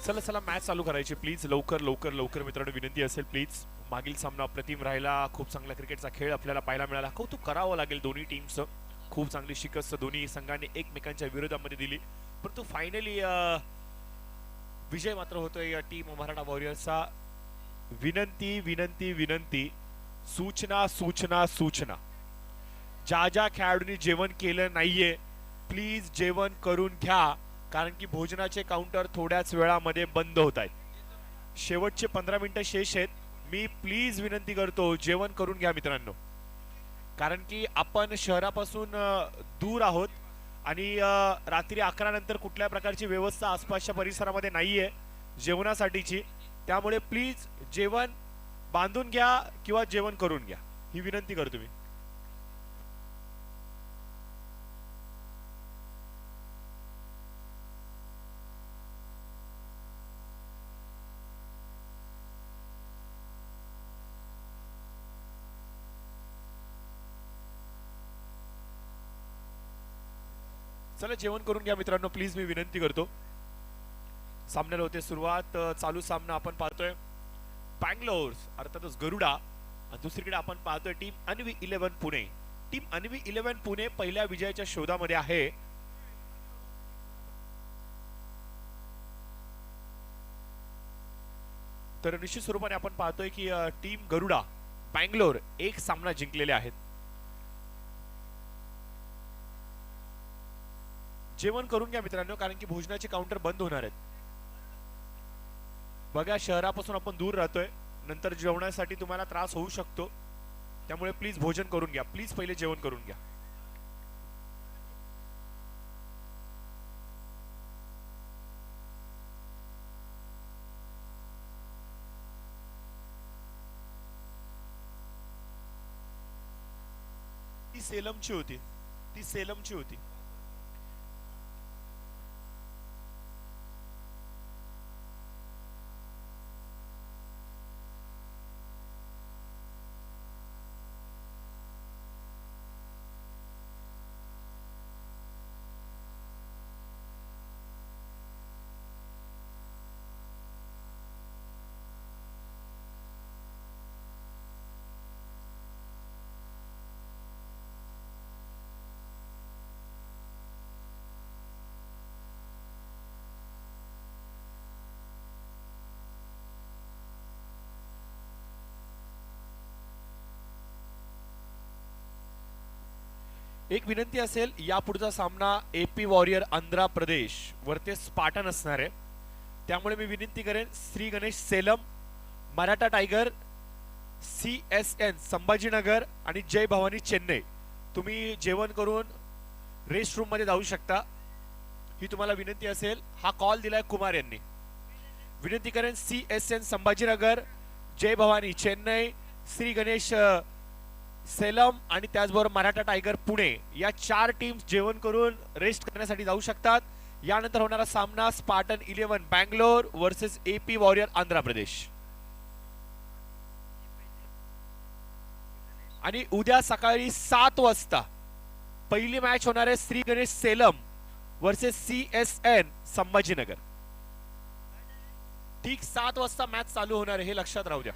चला चला मॅच चालू करायची प्लीज. लवकर लवकर लवकर मित्रांनो विनंती असेल प्लीज. मागील सामना अप्रतिम राहिला. खूप चांगला क्रिकेटचा खेळ आपल्याला पाहायला मिळाला. कौतुक करावं लागेल दोन्ही टीमचं. खूप चांगली शिकस्त दोन्ही संघांनी एकमेकांच्या विरोधामध्ये दिली. परंतु फायनली विजय मात्र होतोय या टीम मराठा वॉरियर्सचा. विनंती विनंती विनंती, सूचना सूचना सूचना. ज्या ज्या खेळाडूंनी जेवण केलं नाहीये प्लीज जेवण करून घ्या, कारण की भोजनाचे काउंटर थोड्याच वेळामध्ये बंद होत आहेत. शेवटचे 15 मिनिटं शेष आहेत. मी प्लीज विनंती करतो जेवण करून घ्या मित्रांनो, कारण की आपण शहरापासून दूर आहोत आणि रात्री 11 नंतर कुठल्या प्रकारची व्यवस्था आसपासच्या परिसरामध्ये नाहीये जेवणासाठीची. त्यामुळे प्लीज जेवण बांधून घ्या किंवा जेवण करून घ्या, ही विनंती करतो मी. चला जेवण करून घ्या मित्रांनो प्लीज, मी विनंती करतो. सामन्याला होते सुरुवात. चालू सामना आपण पाहतोय बँगलोर अर्थातच गरुडा, आणि दुसरीकडे आपण पाहतोय टीम अन्वी 11 पुणे. टीम अन्वी 11 पुणे पहिल्या विजयाच्या शोधामध्ये आहे. तर निश्चित स्वरूपाने आपण पाहतोय की टीम गरुडा बँगलोर एक सामना जिंकलेले आहेत. जेवण करून घ्या मित्रांनो, कारण की भोजनाचे काउंटर बंद होणार आहेत. बघा शहरापासून आपण दूर राहतोय, नंतर जेवणासाठी तुम्हाला त्रास होऊ शकतो. त्यामुळे प्लीज भोजन करून घ्या. प्लीज पहिले जेवण करून घ्या. ती सेलमची होती, ती सेलमची होती. एक विनंती असेल, या पुढचा सामना एपी वॉरियर आंध्र प्रदेश वरते स्पार्टन असणार आहे. त्यामुळे मी विनंती करेन श्री गणेश सेलम, मराठा टायगर CSN संभाजीनगर आणि जय भवानी चेन्नई, तुम्ही जेवण करून रेस्ट रूम मध्ये जाऊ शकता, ही तुम्हाला विनंती असेल. हा कॉल दिलाय कुमार यांनी. विनंती करेन CSN संभाजीनगर, जय भवानी चेन्नई, श्री गणेश सेलम आणि त्याचबरोबर मराठा टायगर पुणे या 4 टीम्स जेवण करून रेस्ट करण्यासाठी जाऊ शकतात. यानंतर होणारा सामना Spartan 11 Bangalore versus AP warrior Andhra Pradesh. आणि उद्या सकाळी 7 वाजता पहिली मॅच होणार आहे श्री गणेश सेलम वर्सेस CSN संभाजीनगर. ठीक 7 वाजता मॅच चालू होणार आहे, हे लक्षात राहू द्या.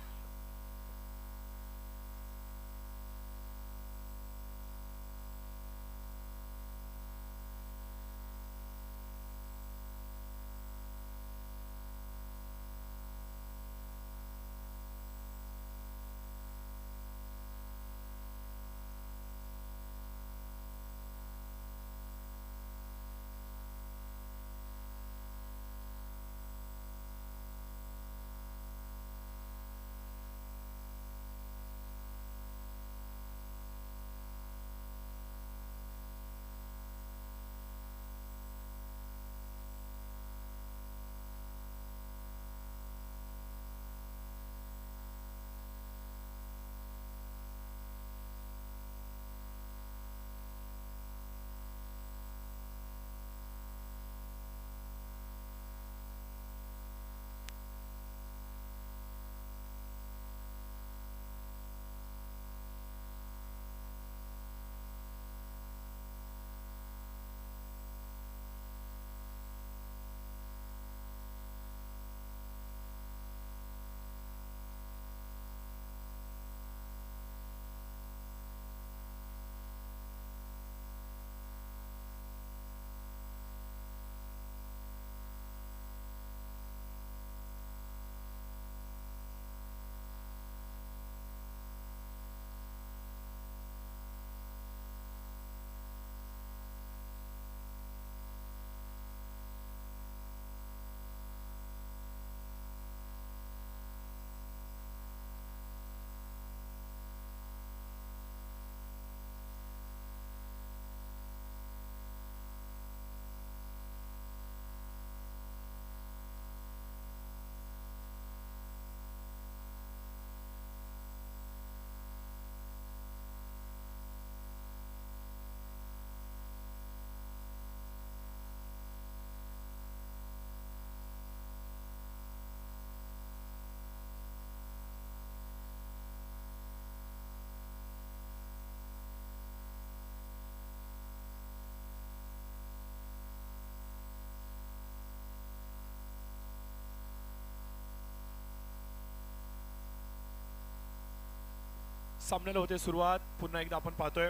सामन्याला होते सुरुवात. पुन्हा एकदा आपण पाहतोय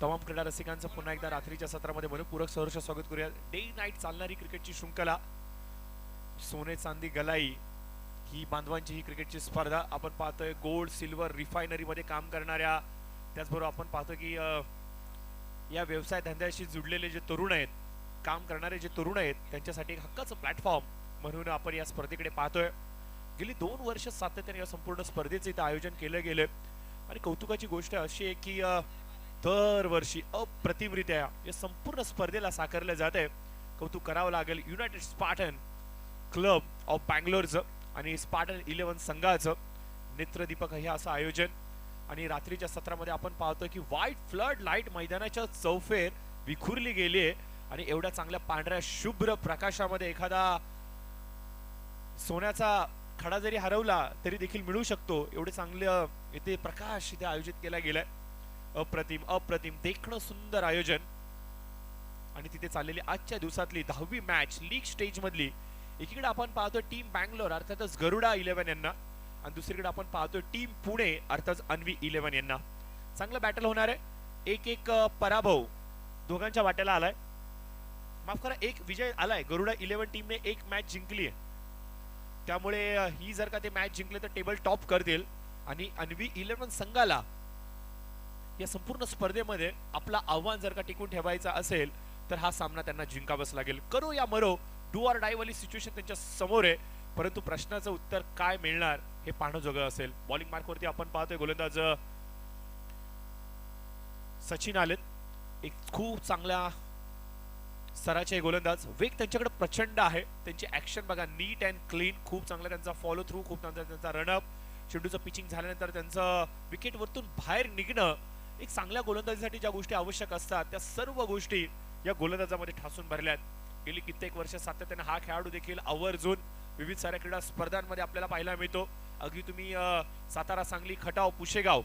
तमाम क्रीडा रसिकांचं पुन्हा एकदा रात्रीच्या सत्रामध्ये मनपूर्वक सहर्ष स्वागत करूया. डे नाईट चालणारी क्रिकेटची शृंखला, सोने चांदी गलाई ही बांधवांची ही क्रिकेटची स्पर्धा आपण पाहतोय. गोल्ड सिल्वर रिफायनरी मध्ये काम करणाऱ्या, त्याचबरोबर आपण पाहतो की या व्यवसाय धंद्याशी जुडलेले जे तरुण आहेत, काम करणारे जे तरुण आहेत, त्यांच्यासाठी एक हक्काचं प्लॅटफॉर्म म्हणून आपण या स्पर्धेकडे पाहतोय. गेली 2 वर्ष सातत्याने या संपूर्ण स्पर्धेचं इथं आयोजन केलं गेलं आणि कौतुकाची गोष्ट अशी आहे की दरवर्षी अप्रतिमरित्या या संपूर्ण स्पर्धेला साकारलं जात आहे. कौतुक करावं लागेल युनायटेड स्पार्टन क्लब ऑफ बँगलोरचं आणि स्पार्टन 11 संघाचं नेत्रदीपक हे असं आयोजन. आणि रात्रीच्या सत्रामध्ये आपण पाहतोय की व्हाईट फ्लड लाईट मैदानाच्या चौफेर विखुरली गेली आहे आणि एवढ्या चांगल्या पांढऱ्या शुभ्र प्रकाशामध्ये एखादा सोन्याचा खडा जरी हरवला तरी देखील मिळू शकतो, एवढे चांगले इथे प्रकाश इथे आयोजित केला गेलाय. अप्रतिम अप्रतिम देखणं सुंदर आयोजन. आणि तिथे चाललेली आजच्या दिवसातली 10वी मॅच लीग स्टेज मधली, एकीकडे आपण पाहतोय टीम बँगलोर अर्थातच गरुडा 11 यांना आणि दुसरीकडे आपण पाहतोय टीम पुणे अर्थातच अन्वी 11 यांना. चांगलं बॅटल होणार आहे. एक पराभव दोघांच्या वाट्याला आलाय, माफ करा एक विजय आलाय. गरुडा 11 टीमने एक मॅच जिंकली आहे, त्यामुळे ही जर का ते मॅच जिंकले तर टेबल टॉप करतील आणि अन्वी 11 संघाला या संपूर्ण स्पर्धेमध्ये आपला आव्हान जर का टिकून ठेवायचा असेल तर हा सामना त्यांना जिंकावाच लागेल. करो या मरो, डू ऑर डाय वाली सिच्युएशन त्यांच्या समोर आहे, परंतु प्रश्नाचं उत्तर काय मिळणार हे पाहणं जोगं असेल. बॉलिंग मार्कवरती आपण पाहतोय गोलंदाज सचिन आलेत, एक खूप चांगला सराचे गोलंदाज. वेग त्यांच्याकडे प्रचंड आहे, त्यांची ऍक्शन बघा नीट अँड क्लीन, खूप चांगला त्यांचा फॉलो थ्रू, खूप चांगला त्यांचा रनअप. चेंडूचं पिचिंग झाल्यानंतर त्यांचं विकेट वरतून बाहेर निघणं, एक चांगल्या गोलंदाजीसाठी ज्या गोष्टी आवश्यक असतात त्या सर्व गोष्टी या गोलंदाजामध्ये ठासून भरल्यात. गेली कित्येक वर्ष सातत्याने हा खेळाडू देखील आवर्जून विविध साऱ्या क्रीडा स्पर्धांमध्ये आपल्याला पाहायला मिळतो. अगदी तुम्ही सातारा, सांगली, खटाव, पुशेगाव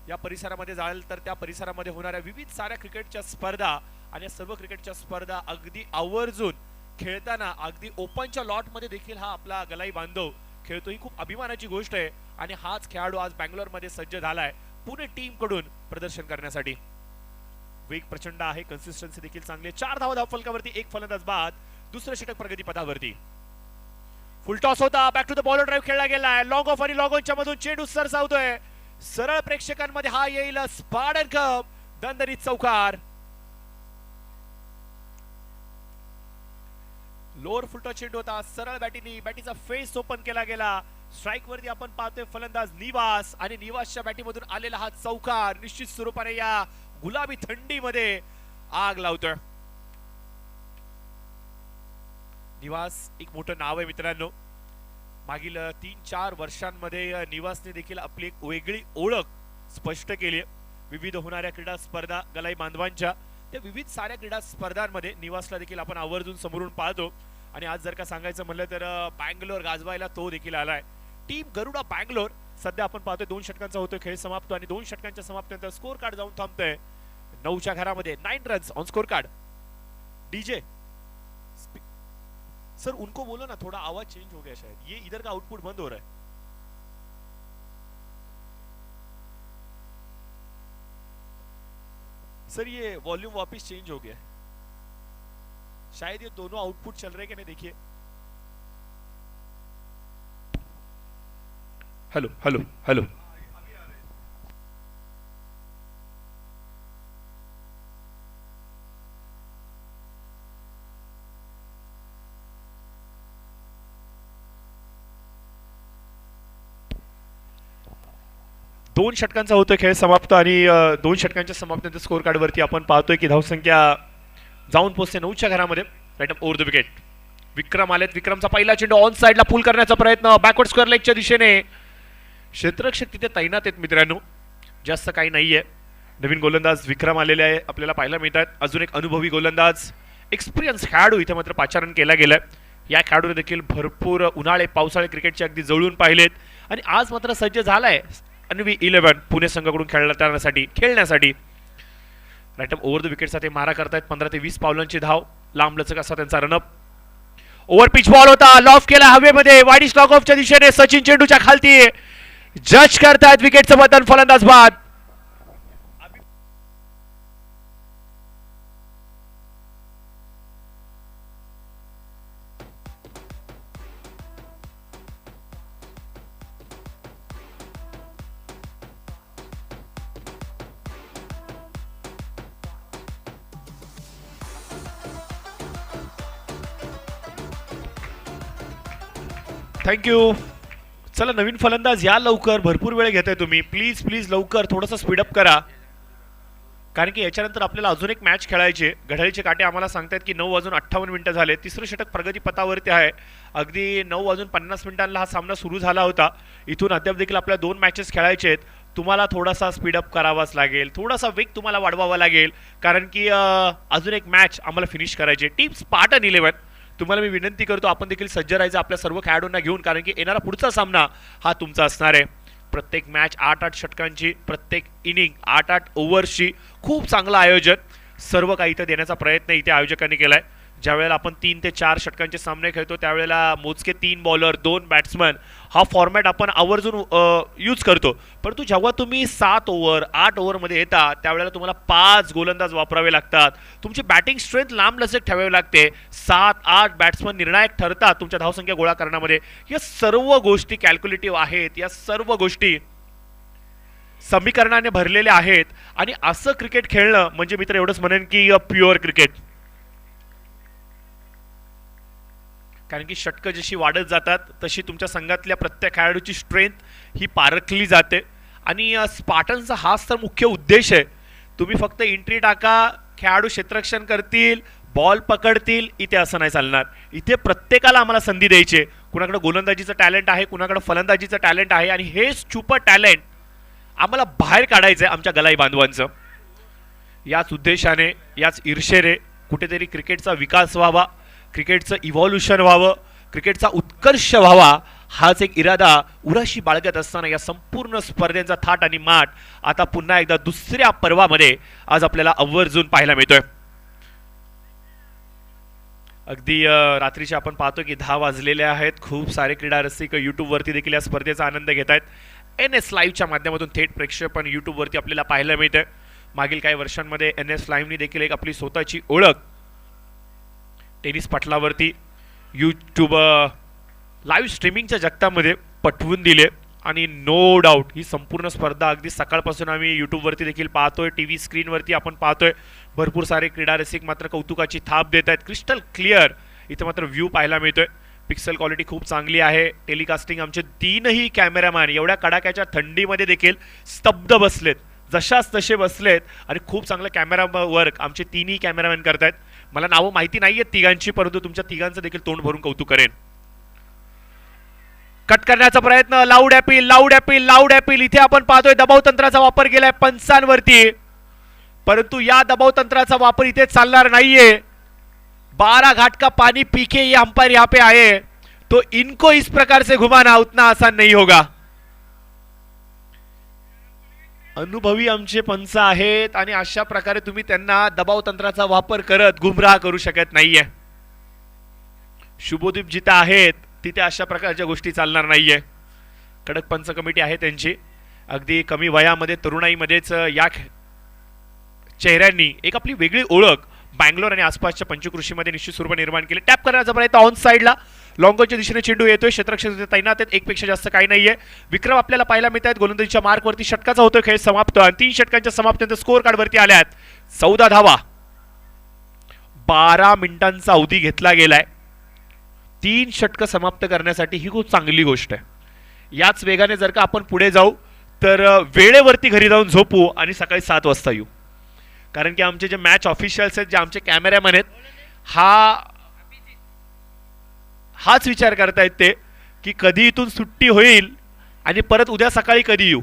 या परिसरामध्ये जाल तर त्या परिसरामध्ये होणाऱ्या विविध साऱ्या क्रिकेटच्या स्पर्धा आणि या सर्व क्रिकेटच्या स्पर्धा अगदी आवर्जून खेळताना अगदी ओपनच्या लॉट मध्ये देखील हा आपला गलाई बांधव खेळतो. ही खूप अभिमानाची गोष्ट आहे आणि हाच खेळाडू आज बँगलोर मध्ये सज्ज झालाय पुणे टीम कडून प्रदर्शन करण्यासाठी. वेग प्रचंड आहे, कन्सिस्टन्सी देखील चांगली. 4 धावा धावफलकावरती, 1 फलंदाज बाद, दुसरं षटक प्रगती पथावरती. फुल टॉस होता, back to the bowler drive खेळला गेलाय. लॉंग ऑफ आणि लॉंग ऑनच्या मधून चेंडू सरसावतोय. सरळ प्रेक्षकांमध्ये हा येईल स्पार्टन कप दणदणीत चौकार. लोअर फुलटॉस चेंडू होता, सरळ बॅटीचा फेस ओपन केला गेला. स्ट्राइक वरती आपण पाहतोय फलंदाज निवास आणि निवासच्या बॅटीमधून आलेला हा चौकार निश्चित स्वरूपाने या गुलाबी थंडीमध्ये आग लावतोय. निवास एक मोठं नाव आहे मित्रांनो. मागील 3-4 वर्षांमध्ये निवासने देखील आपली एक वेगळी ओळख स्पष्ट केली आहे. विविध होणाऱ्या क्रीडा स्पर्धा गलाई बांधवांच्या त्या विविध साऱ्या क्रीडा स्पर्धांमध्ये निवासला देखील आपण आवर्जून समोरून पाहतो. आणि आज जर का सांगायचं म्हणलं तर बँगलोर गाजवायला तो देखील आलाय. टीम गरुडा बँगलोर सध्या आपण पाहतोय 2 षटकांचा होतोय खेळ समाप्त आणि 2 षटकांच्या समाप्तीनंतर स्कोर कार्ड जाऊन थांबतोय 9च्या घरामध्ये. 9 runs on score card. DJ sir उनको बोलो ना, थोड़ा आवाज चेंज हो गया शायद, ये इधर का आउटपुट बंद हो रहा है. सर ये वॉल्यूम वापस चेंज हो गया, शायद ये दोनों आउटपुट चल रहे हैं कि नहीं, देखिए. Hello hello hello. दोन षटकांचा होतोय खेळ समाप्त आणि 2 षटकांच्या समाप्तीनंतर स्कोर कार्ड वरती आपण पाहतोय की धावसंख्या जाऊन पोहोचते 9च्या घरामध्ये. Right up over the wicket. Vikram आलेत. विक्रमचा पहिला चेंडू ऑन साइडला पुल करण्याचा प्रयत्न, बॅकवर्ड स्क्वेअर लेगच्या दिशेने. क्षेत्ररक्षक तिथे तैनात आहेत मित्रांनो, जास्त काही नाहीये. नवीन गोलंदाज विक्रम आलेले आहे आपल्याला पाहायला मिळतात. अजून एक अनुभवी गोलंदाज एक्सपिरियन्स खेळाडू इथे मात्र पाचारण केला गेलाय. या खेळाडूने देखील भरपूर उन्हाळे पावसाळे क्रिकेटचे अगदी जवळून पाहिलेत आणि आज मात्र सज्ज झालाय अन्वी 11 पुणे संघाकडून खेळण्यासाठी. Right up over the wicket साठी मारा करतायत. 15 ते 20 पावलांची धाव, लांब लचक असा त्यांचा रनअप. ओव्हर पिच बॉल होता, लॉफ केला हवेमध्ये, वाईड स्लॉग ऑफच्या दिशेने. सचिन चेंडूच्या खालती जज करतायत विकेटचं बटन, फलंदाज बाद. थँक्यू. चला नवीन फलंदाज या लवकर, भरपूर वेळ घेताय तुम्ही. प्लीज प्लीज लवकर थोडंसं स्पीडअप करा, कारण की याच्यानंतर आपल्याला अजून एक मॅच खेळायचे. घड्याळीचे काटे आम्हाला सांगतात की 9:58 झाले. तिसरं षटक प्रगतीपथावरती आहे. अगदी 9:50 हा सामना सुरू झाला होता. इथून अद्याप देखील आपल्याला 2 मॅचेस खेळायचे आहेत. तुम्हाला थोडासा स्पीडअप करावाच लागेल, थोडासा वेग तुम्हाला वाढवावा लागेल, कारण की अजून एक मॅच आम्हाला फिनिश करायची. टीम स्पार्टन 11, तुम्हाला मी विनंती करतो आपण देखील सज्ज राहायचं आपल्या सर्व खेळाडूंना घेऊन, कारण की येणारा पुढचा सामना हा तुमचा असणार आहे. प्रत्येक मॅच 8-8 षटकांची, प्रत्येक इनिंग 8-8 ओव्हर्सची. खूप चांगलं आयोजन, सर्व काही इथं देण्याचा प्रयत्न इथे आयोजकांनी केलाय. ज्यावेळेला आपण 3 ते 4 षटकांचे सामने खेळतो त्यावेळेला मोजके 3 बॉलर 2 बॅट्समन हा फॉर्मॅट आपण आवर्जून यूज करतो. परंतु जेव्हा तुम्ही 7 ओव्हर 8 ओव्हरमध्ये येता त्यावेळेला तुम्हाला 5 गोलंदाज वापरावे लागतात. तुमची बॅटिंग स्ट्रेंथ लांबलचक ठेवावी लागते. 7-8 बॅट्समन निर्णायक ठरतात तुमच्या धावसंख्या गोळा करण्यामध्ये. या सर्व गोष्टी कॅल्क्युलेटिव्ह आहेत, या सर्व गोष्टी समीकरणाने भरलेल्या आहेत. आणि असं क्रिकेट खेळणं म्हणजे मी तर एवढंच म्हणेन की प्युअर क्रिकेट. कारण की षटकं जशी वाढत जातात तशी तुमच्या संघातल्या प्रत्येक खेळाडूची स्ट्रेंथ ही पारखली जाते. आणि स्पार्टनचा हाच तर मुख्य उद्देश आहे. तुम्ही फक्त एंट्री टाका, खेळाडू क्षेत्ररक्षण करतील, बॉल पकडतील, इथे असं नाही चालणार. इथे प्रत्येकाला आम्हाला संधी द्यायची. कुणाकडे गोलंदाजीचं टॅलेंट आहे, कुणाकडे फलंदाजीचं टॅलेंट आहे, आणि हेच छुपं टॅलेंट आम्हाला बाहेर काढायचं आहे आमच्या गलाई बांधवांचं. याच उद्देशाने, याच ईर्षेने कुठेतरी क्रिकेटचा विकास व्हावा, क्रिकेटचं इव्हॉल्युशन व्हावं, क्रिकेटचा उत्कर्ष व्हावा, हाच एक इरादा उराशी बाळगत असताना या संपूर्ण स्पर्धेचा थाट आणि माट आता पुन्हा एकदा दुसऱ्या पर्वामध्ये आज आपल्याला आवर्जून पाहायला मिळतोय. अगदी रात्रीचे आपण पाहतो की 10 वाजलेले आहेत. खूप सारे क्रीडा रसिक यूट्यूबवरती देखील या स्पर्धेचा आनंद घेत आहेत. NS लाईव्हच्या माध्यमातून थेट प्रेक्षेपण यूट्यूबवरती आपल्याला पाहायला मिळतं. मागील काही वर्षांमध्ये NS लाईव्हनी देखील एक आपली स्वतःची ओळख टेनिस पटलावरती यूट्यूब लाईव्ह स्ट्रीमिंगच्या जगतामध्ये पटवून दिले. आणि नो डाऊट ही संपूर्ण स्पर्धा अगदी सकाळपासून आम्ही यूट्यूबवरती देखील पाहतोय, टी व्ही स्क्रीनवरती आपण पाहतोय. भरपूर सारे क्रीडा रसिक मात्र कौतुकाची थाप देत आहेत. क्रिस्टल क्लिअर इथं मात्र व्ह्यू पाहायला मिळतोय. पिक्सल क्वालिटी खूप चांगली आहे. टेलिकास्टिंग आमचे 3ही कॅमेरामॅन एवढ्या कडाक्याच्या थंडीमध्ये देखील स्तब्ध बसलेत, जशाच तसे बसलेत, आणि खूप चांगलं कॅमेरा वर्क आमचे 3ही कॅमेरामॅन करतायत. मला नावं माहिती नाहीयेत तिघांची, परंतु तुमच्या तिघांचं देखील तोंड भरून कौतुक करेन. कट करण्याचा प्रयत्न, लाऊड ॲपील, लाऊड ॲपील, लाऊड ॲपील. इथे आपण पाहतोय दबाव तंत्राचा वापर केलाय पंचांवरती, परंतु या दबाव तंत्राचा वापर इथे चालणार नाहीये. 12 घाट का पानी पीके ये अंपायर यहाँ पे आए तो इनको इस प्रकार से घुमाना उतना आसान नहीं होगा. अनुभवी आमचे पंच आहेत आणि अशा प्रकारे तुम्ही त्यांना दबाव तंत्राचा वापर करत गुमराह करू शकत नाहीये. शुभोदीप जिथे आहेत तिथे अशा प्रकारच्या गोष्टी चालणार नाहीये. कडक पंच कमिटी आहे त्यांची. अगदी कमी वयामध्ये, तरुणाईमध्येच या चेहऱ्यांनी एक आपली वेगळी ओळख बँगलोर आणि आसपासच्या पंचकृषीमध्ये निश्चित स्वरूपात निर्माण केली. टॅप करण्याचा प्रयत्न ऑन साईडला, लॉंगॉनच्या दिशेने चेंडू येतोय. क्षेत्ररक्षक तैनात आहेत, एकपेक्षा जास्त काही नाहीये. विक्रम आपल्याला पाहायला मिळत आहेत. गोलंदाजीच्या मार्कवरती षटकाचा होतोय खेळ समाप्त. 3 षटकांच्या समाप्तीनंतर स्कोअर कार्डवरती आल्या आहेत 14 धावा. 12 मिनिटांचा अवधी घेतला गेलाय 3 षटकं समाप्त करण्यासाठी. ही खूप चांगली गोष्ट आहे. याच वेगाने जर का आपण पुढे जाऊ तर वेळेवरती घरी जाऊन झोपू आणि सकाळी 7 वाजता येऊ. कारण की आमचे जे मॅच ऑफिशियल्स आहेत, जे आमचे कॅमेरामॅन आहेत, हाच विचार करतायत ते की कधी इथून सुट्टी होईल आणि परत उद्या सकाळी कधी येऊ.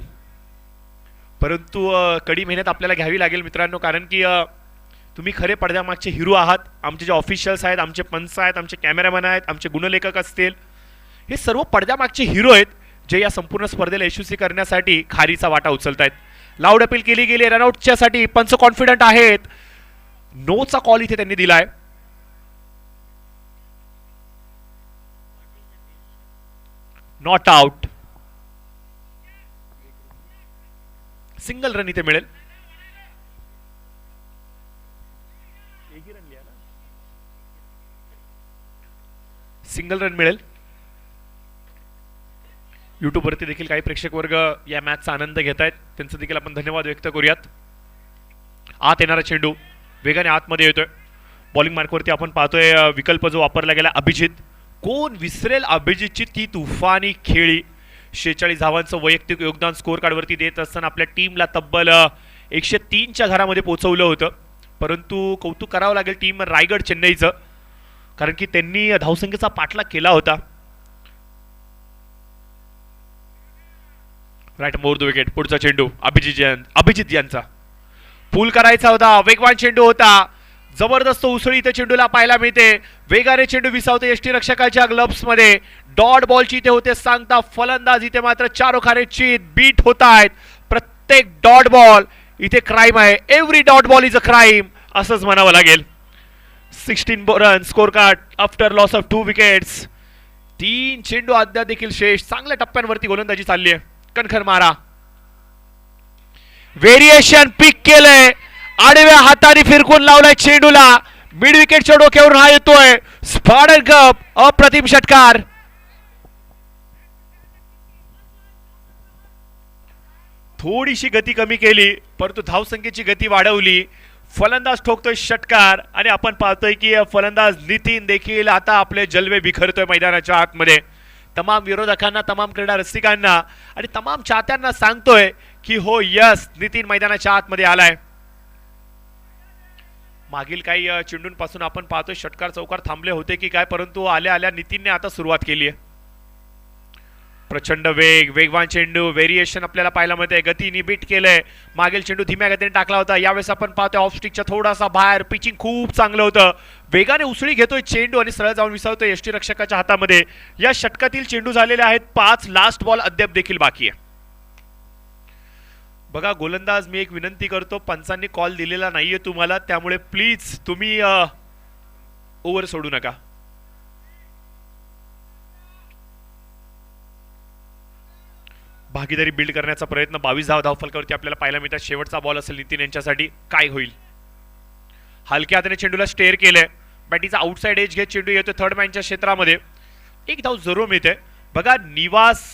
परंतु कडी मेहनत आपल्याला घ्यावी लागेल मित्रांनो, कारण की तुम्ही खरे पडद्यामागचे हिरो आहात. आमचे जे ऑफिशियल्स आहेत, आमचे पंच आहेत, आमचे कॅमेरामॅन आहेत, आमचे गुणलेखक असतील, हे सर्व पडद्यामागचे हिरो आहेत जे या संपूर्ण स्पर्धेला यशस्वी करण्यासाठी खारीचा वाटा उचलत आहेत. लाऊड अपील केली गेली रनआउटच्या साठी. पंच कॉन्फिडंट आहेत. नोचा कॉल इथे त्यांनी दिलाय. Not out. सिंगल रन इथे मिळेल. सिंगल रन मिळेल. युट्यूब वरती देखील काही प्रेक्षक वर्ग या मॅचचा आनंद घेत आहेत, त्यांचं देखील आपण धन्यवाद व्यक्त करूयात. आत येणारा चेंडू वेगाने आतमध्ये येतोय. बॉलिंग मार्कवरती आपण पाहतोय विकल्प जो वापरला गेला अभिजित. कोण विसरेल अभिजितची ती तुफानी खेळी. 46 धावांचं वैयक्तिक योगदान स्कोअर कार्डवरती देत असताना आपल्या टीमला तब्बल 103च्या घरामध्ये पोहोचवलं होतं. परंतु कौतुक करावं लागेल टीम रायगड चेन्नईचं, कारण की त्यांनी धावसंख्येचा पाठलाग केला होता. Right more the wicket. पुढचा चेंडू अभिजित यांचा पूल करायचा होता. वेगवान चेंडू होता. जबरदस्त उसळी इथे चेंडूला पाहायला मिळते. वेगाने चेंडू विसावते यष्टीरक्षकाच्या ग्लब्स मध्ये. डॉट बॉलची इथे होते सांगता फलंदाज. इथे मात्र चारोखारेची बीट होत आहेत. प्रत्येक डॉट बॉल इथे क्राईम आहे. Every dot ball is a crime असंच म्हणावं लागेल. 16 run score card after loss of 2 wickets. 3 चेंडू अद्याप देखील शेष. चांगल्या टप्प्यांवरती गोलंदाजी चालली आहे. कणखर मारा. व्हेरिएशन पिक केलंय. आडव्या हाताने फिरकून लावलाय चेंडूला. मिड विकेटच्या डोक्यावरून हा येतोय. Spider cup. अप्रतिम षटकार. थोडीशी गती कमी केली परंतु धावसंख्येची गती वाढवली. फलंदाज ठोकतोय षटकार आणि आपण पाहतोय की फलंदाज नितीन देखील आता आपले जलवे बिखरतोय मैदानाच्या आतमध्ये. तमाम विरोधकांना, तमाम क्रीडा रसिकांना आणि तमाम चाहत्यांना सांगतोय की हो यस, नितीन मैदानाच्या आतमध्ये आलाय. मागील काही चेंडूंपासून आपण पाहतोय षटकार चौकार थांबले होते की काय, परंतु आल्या आल्या नितीनने आता सुरुवात केली आहे. प्रचंड वेग, वेगवान चेंडू, व्हेरिएशन आपल्याला पाहायला मिळते. गतीने बीट केलंय. मागील चेंडू धीम्या गतीने टाकला होता. यावेळेस आपण पाहतोय ऑफ स्टिकच्या थोडासा बाहेर. पिचिंग खूप चांगलं होतं. वेगाने उसळी घेतोय चेंडू आणि सरळ जाऊन विसावतोय यष्टीरक्षकाच्या हातामध्ये. या षटकातील चेंडू झालेले आहेत 5. लास्ट बॉल अद्याप देखील बाकी आहे. बघा गोलंदाज, मी एक विनंती करतो, पंचांनी कॉल दिलेला नाहीये तुम्हाला, त्यामुळे प्लीज तुम्ही ओव्हर सोडू नका. भागीदारी बिल्ड करण्याचा प्रयत्न. 22 धावफलकावरती आपल्याला पाहायला मिळतात. शेवटचा बॉल असेल नितीन यांच्यासाठी. काय होईल? हलक्या हाताने चेंडूला स्टेअर केलंय. बॅटीचा आउटसाइड एज घेत चेंडू येतोय थर्ड मॅनच्या क्षेत्रामध्ये. एक धाव जरूर मिळते. बघा निवास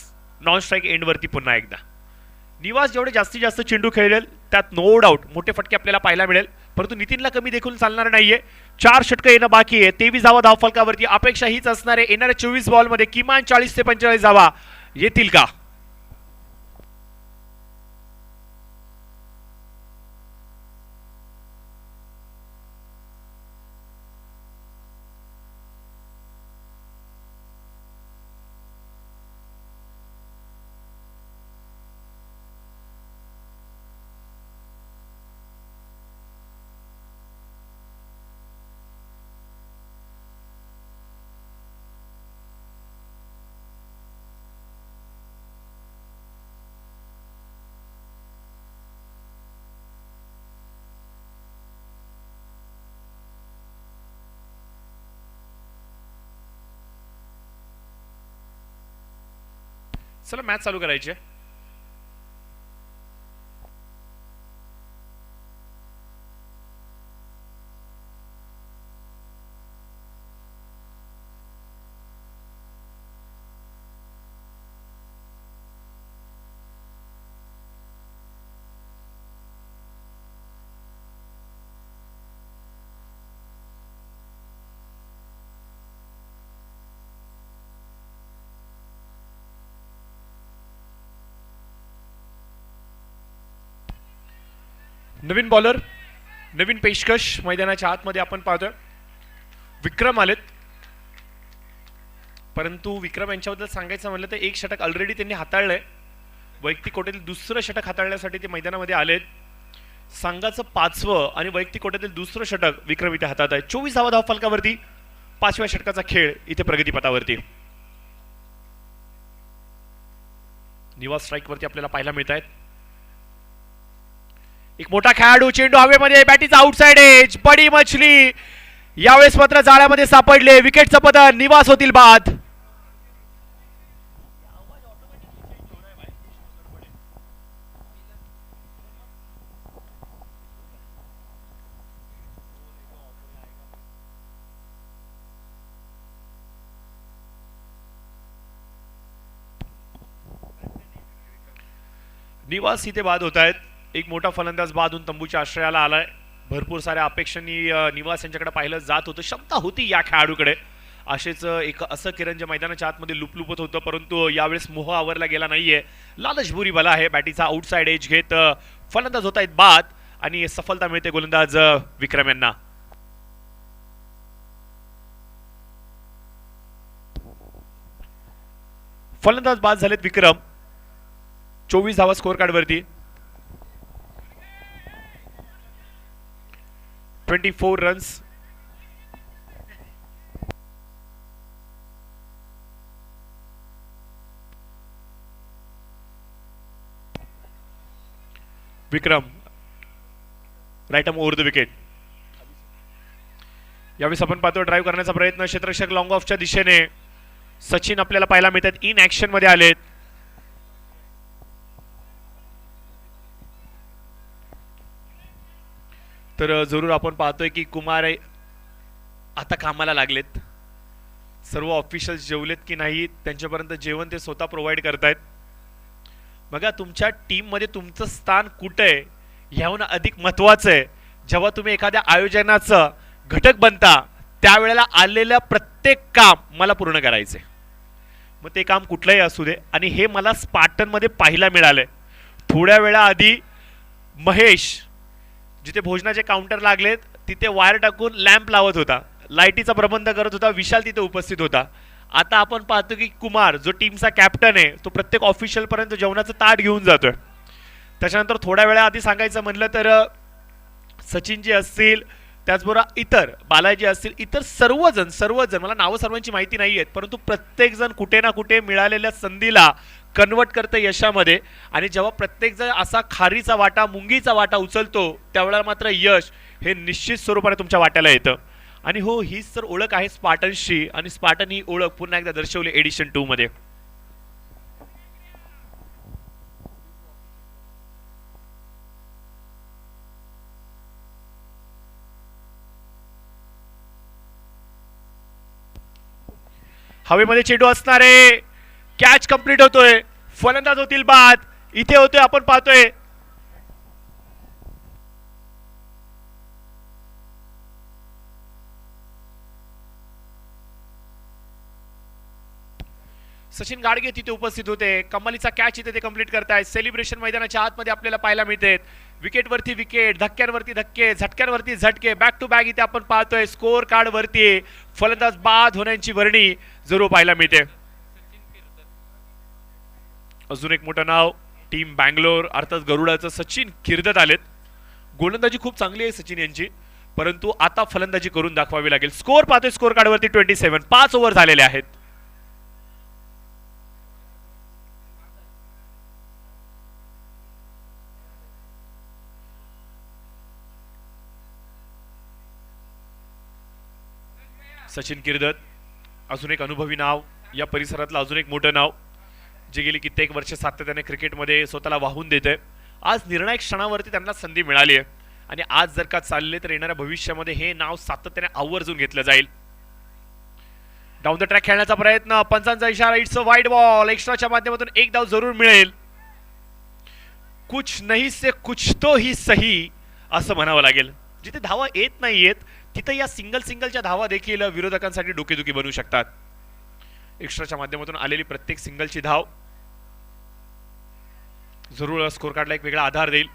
नॉन स्ट्राईक एंड वरती पुन्हा एकदा. निवास जेवढे जास्तीत जास्त चेंडू खेळेल त्यात नो डाऊट मोठे फटके आपल्याला पाहायला मिळेल, परंतु नितीनला कमी देखील चालणार नाहीये. 4 षटकं येणं बाकी आहे. 23 धावफलकावरती अपेक्षा हीच असणार आहे. येणाऱ्या 24 बॉलमध्ये किमान 40 ते 45 धावा येतील का? चला मॅच चालू करायची. नवीन बॉलर, नवीन पेशकश मैदानाच्या आतमध्ये आपण पाहतोय. विक्रम आलेत, परंतु विक्रम यांच्याबद्दल सांगायचं म्हणलं तर एक षटक ऑलरेडी त्यांनी हाताळलंय. वैयक्तिक कोट्यातील दुसरं षटक हाताळण्यासाठी ते मैदानामध्ये आलेत. संघाचं 5वं आणि वैयक्तिक कोट्यातील दुसरं षटक विक्रम इथे हातात आहे. 24 धावफलकावरती 5व्या षटकाचा खेळ इथे प्रगतीपथावरती. निवास स्ट्राईक वरती आपल्याला पाहायला मिळत आहेत. एक मोठा खेळाडू, चेंडू हवेमध्ये, बॅटीचा आउटसाइड एज, बडी मछली यावेळेस मात्र जाळ्यामध्ये सापडले. विकेटचं पतन, निवास होतील बाद. निवास इथे बाद होत आहेत. एक मोठा फलंदाज बाद होऊन तंबूच्या आश्रयाला आलाय. भरपूर साऱ्या अपेक्षांनी निवास यांच्याकडे पाहिलं जात होतं. क्षमता होती या खेळाडूकडे. असेच एक असं किरण जे मैदानाच्या आतमध्ये लुपलुपत होतं, परंतु यावेळेस मोह आवरला गेला नाहीये. लालचबुरी बला आहे. बॅटीचा आउटसाइड एज घेत फलंदाज होत आहेत बाद आणि सफलता मिळते गोलंदाज विक्रम यांना. फलंदाज बाद झालेत विक्रम. 24 धावा स्कोर कार्ड वरती. 24 runs. Vikram right arm over the wicket. यावेळेस आपण पाहतो ड्राईव्ह करण्याचा प्रयत्न क्षेत्ररक्षक लॉंग ऑफच्या दिशेने. सचिन आपल्याला पाहायला मिळतात. इन ऍक्शन मध्ये आलेत. तर जरूर आपण पाहतोय की कुमार आता कामाला लागलेत. सर्व ऑफिशियल्स जेवलेत की नाही त्यांच्यापर्यंत जेवण ते स्वतः प्रोव्हाइड करतायत. बघा तुमच्या टीम मध्ये तुमचं स्थान कुठे आहे ह्याहून अधिक महत्वाचं आहे. जेव्हा तुम्ही एखाद्या आयोजनाचं घटक बनता त्यावेळेला आलेलं प्रत्येक काम मला पूर्ण करायचंय. मग ते काम कुठलंही असू दे. आणि हे मला स्पार्टन मध्ये पाहायला मिळालंय. थोड्या वेळाआधी महेश जिथे भोजनाचे काउंटर लागलेत तिथे वायर टाकून लॅम्प लावत होता. लाईटीचा प्रबंध करत होता. विशाल तिथे उपस्थित होता. आता आपण पाहतो की कुमार जो टीमचा कॅप्टन आहे तो प्रत्येक ऑफिशियल पर्यंत जेवणाचं ताट घेऊन जातोय. त्याच्यानंतर थोड्या वेळाआधी सांगायचं म्हणलं तर सचिन जी असतील त्याचबरोबर इतर बालाजी असतील इतर सर्वजण मला नावं सर्वांची माहिती नाही आहेत परंतु प्रत्येक जण कुठे ना कुठे मिळालेल्या संधीला कन्वर्ट करतं यशामध्ये. आणि जेव्हा प्रत्येक जण असा खारीचा वाटा मुंगीचा वाटा उचलतो त्यावेळेला मात्र यश हे निश्चित स्वरूपाने तुमच्या वाट्याला येतं. आणि हो हीच तर ओळख आहे स्पार्टन्सची. आणि स्पार्टन ही ओळख पुन्हा एकदा दर्शवली एडिशन 2 मध्ये. हवेमध्ये चेंडू असणारे कॅच कंप्लीट होतोय. फलंदाज होतील बाद. इथे होतोय आपण पाहतोय सचिन गाडगे तिथे उपस्थित होते. कमालीचा कॅच इथे ते कंप्लीट करतायत. सेलिब्रेशन मैदानाच्या आतमध्ये आपल्याला पाहायला मिळते. विकेटवरती विकेट, धक्क्यांवरती धक्के, झटक्यांवरती झटके, बॅक टू बॅक इथे आपण पाहतोय. स्कोर कार्ड वरती फलंदाज बाद होण्याची वर्णी जरूर पाहायला मिळते. अजून एक मोठं नाव टीम बँगलोर अर्थात गरुडाचं सचिन किर्दत आलेत. गोलंदाजी खूप चांगली आहे सचिन यांची परंतु आता फलंदाजी करून दाखवावी लागेल. स्कोर पाहतोय स्कोर कार्ड वरती 27. 5 ओव्हर झालेले आहेत. सचिन किर्दत अजून एक अनुभवी नाव. या परिसरातलं अजून एक मोठं नाव जे गेली कित्येक वर्ष सातत्याने क्रिकेटमध्ये स्वतःला वाहून देते. आज निर्णायक क्षणावरती त्यांना संधी मिळाली आहे आणि आज जर का चालले तर येणाऱ्या भविष्यामध्ये हे नाव सातत्याने आवर्जून घेतलं जाईल. डाऊन द ट्रॅक खेळण्याचा प्रयत्न. पंचांचा इशारा. It's a wide ball. एक्स्ट्राच्या माध्यमातून एक धाव जरूर मिळेल. कुछ नहीं से कुछ तो ही सही असं म्हणावं लागेल. जिथे धावा येत नाहीयेत तिथे या सिंगलच्या धावा देखील विरोधकांसाठी डोकेदुखी बनू शकतात. एक्स्ट्राच्या माध्यमातून आलेली प्रत्येक सिंगलची धाव जरूर स्कोर कार्डला एक वेगळा आधार देईल.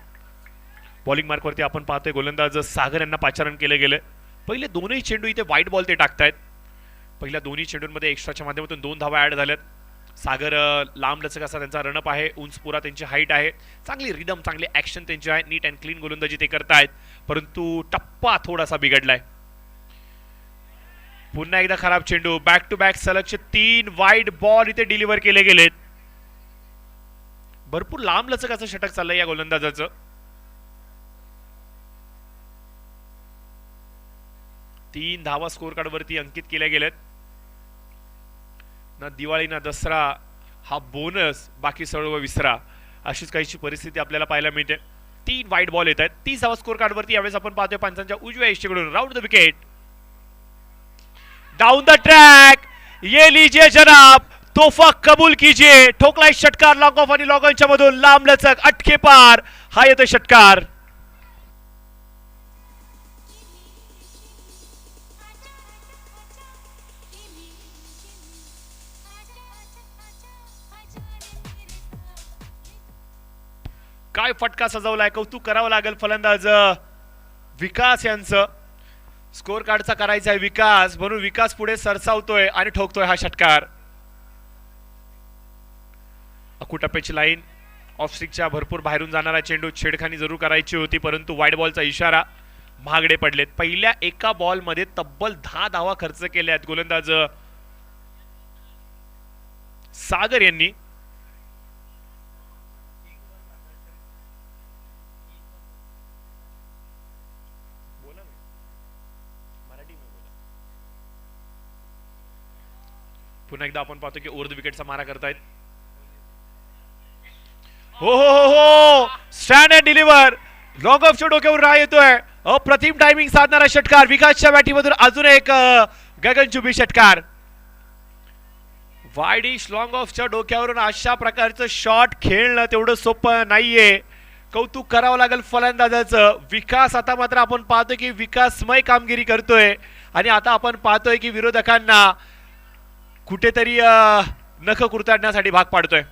बॉलिंग मार्कवरती आपण पाहतोय गोलंदाज सागर यांना पाचारण केले गेले. पहिले दोनही चेंडू इथे व्हाईट बॉल ते टाकतायत. पहिल्या दोन्ही चेंडूंमध्ये एक्स्ट्राच्या माध्यमातून 2 धावा ऍड झाल्यात. सागर लांब लचक असा त्यांचा रनअप आहे. उंच पुरा त्यांची हाईट आहे. चांगली रिदम चांगली ऍक्शन त्यांची आहे. नीट अँड क्लीन गोलंदाजी ते करतायत परंतु टप्पा थोडासा बिघडलाय. पुन्हा एकदा खराब चेंडू. बॅक टू बॅक सलगचे 3 वाईड बॉल इथे डिलिव्हर केले गेलेत. भरपूर लांब लचक असं षटक चाललंय या गोलंदाजाचं. 3 धावा स्कोर कार्ड वरती अंकित केल्या गेल्यात. ना दिवाळी ना दसरा हा बोनस बाकी सर्व विसरा अशीच काहीची परिस्थिती आपल्याला पाहायला मिळते. 3 वाईड बॉल येत आहेत. 30 धावा स्कोर कार्ड वरती यावेळेस आपण पाहतोय पंचांच्या उजव्या इष्टीकडून round the wicket. Down the track. ये लीजिए जनाब तोफा कबूल कीजिए, ठोकलाय षटकार लॉंग ऑफ आणि लॉंग ऑनच्या मधून लांब लचक अटके पार, हा येतोय षटकार. काय फटका सजवलाय, कौतुक करावं लागेल फलंदाज विकास यांचं. स्कोर कार्डचा करायचा आहे विकास, म्हणून विकास पुढे सरसावतोय आणि ठोकतोय हा षटकार. अकुटप्प्याची लाईन, ऑफ स्टिकच्या भरपूर बाहेरून जाणारा चेंडू, छेडखानी जरूर करायची होती परंतु वाईड बॉलचा इशारा, महागडे पडलेत. पहिल्या एका बॉल मध्ये तब्बल 10 धावा खर्च केल्यात गोलंदाज सागर यांनी. पुन्हा एकदा आपण पाहतो की ओव्हर द विकेटचा मारा करतायत. हो हो हो हो, स्टँड अँड डिलिव्हर, लॉंग ऑफच्या डोक्यावर राह येतोय. अप्रतिम टायमिंग साधणारा षटकार, विकासच्या बॅटीमधून अजून एक गगनचुंबी षटकार. वाईडिश लॉंग ऑफच्या डोक्यावरून अशा प्रकारचं शॉट खेळणं तेवढं सोपं नाहीये, कौतुक करावं लागेल फलंदाजाचं. विकास आता मात्र आपण पाहतोय की विकासमय कामगिरी करतोय आणि आता आपण पाहतोय की विरोधकांना कुठेतरी नख कुरतडण्यासाठी भाग पाडतोय.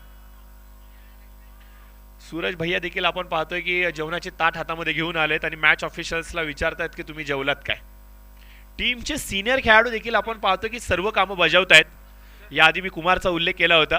सूरज भैया देखील आपण पाहतोय की जेवणाचे ताट हातामध्ये घेऊन आलेत आणि मॅच ऑफिशियल्सला विचारतायत की तुम्ही जेवलात काय. टीमचे सिनियर खेळाडू देखील आपण पाहतोय की सर्व कामं बजावतायत. याआधी मी कुमारचा उल्लेख केला होता.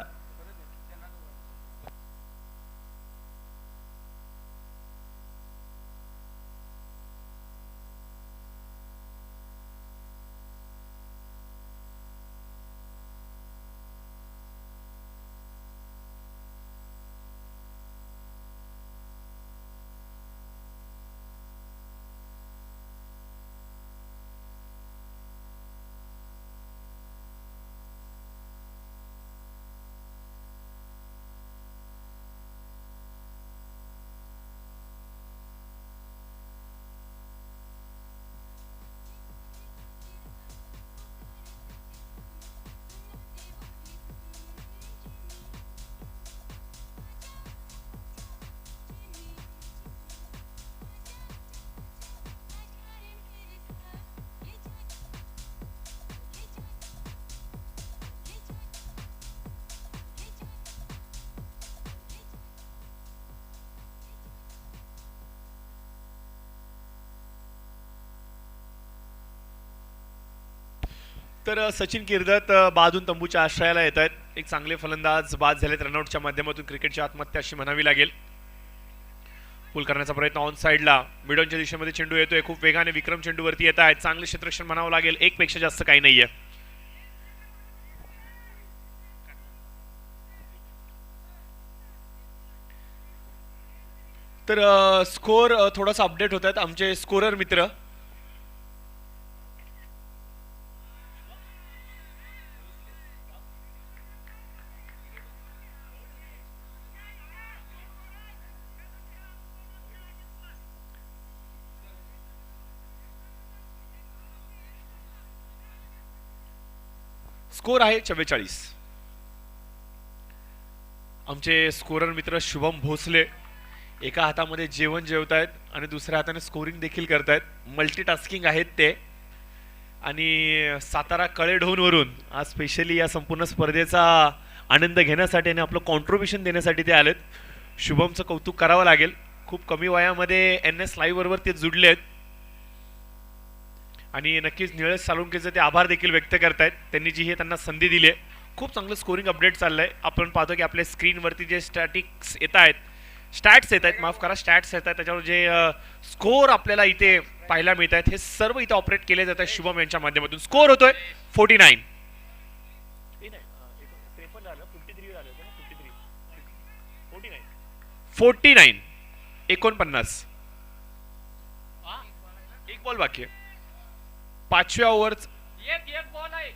तर सचिन किर्दत बादून तंबूच्या आश्रयाला येत आहेत. एक चांगले फलंदाज बाद झालेत रनआउटच्या माध्यमातून. क्रिकेटची आत्महत्या अशी म्हणावी लागेल. पुल करण्याचा प्रयत्न ऑन साइडला, मिडॉनच्या दिशेमध्ये चेंडू येतोय खूप वेगाने. विक्रम चेंडूवरती येत आहेत. चांगले क्षेत्ररक्षण म्हणावं लागेल, एक पेक्षा जास्त काही नाहीये. तर स्कोर थोडासा अपडेट होत आहेत आमचे स्कोरर मित्र. स्कोर आहे 44. आमचे स्कोरर मित्र शुभम भोसले एका हातामध्ये जेवण जेवतायत आणि दुसऱ्या हाताने स्कोरिंग देखील करतायत. मल्टीटास्किंग आहेत ते. आणि सातारा कळेढोणवरून आज स्पेशली या संपूर्ण स्पर्धेचा आनंद घेण्यासाठी आणि आपलं कॉन्ट्रीब्युशन देण्यासाठी ते आलेत. शुभमचं कौतुक करावं लागेल. खूप कमी वयामध्ये NS लाईव्ह बरोबर ते जुडले आहेत आणि नक्कीच निळेश साळुंकेचे ते आभार देखील व्यक्त करतायत. त्यांनी जी हे त्यांना संधी दिली आहे. खूप चांगलं स्कोरिंग अपडेट चाललंय. आपण पाहतो की आपल्या स्क्रीनवरती जे स्टॅट्स येत आहेत, स्टॅट्स येत आहेत, त्याच्यावर जे स्कोर आपल्याला इथे पाहायला मिळत आहेत, हे सर्व इथे ऑपरेट केले जात आहेत शुभम यांच्या माध्यमातून. स्कोर होतोय 49. 49. एक बॉल बाकी आहे. 5व्या ओव्हरच एक बॉल आहे.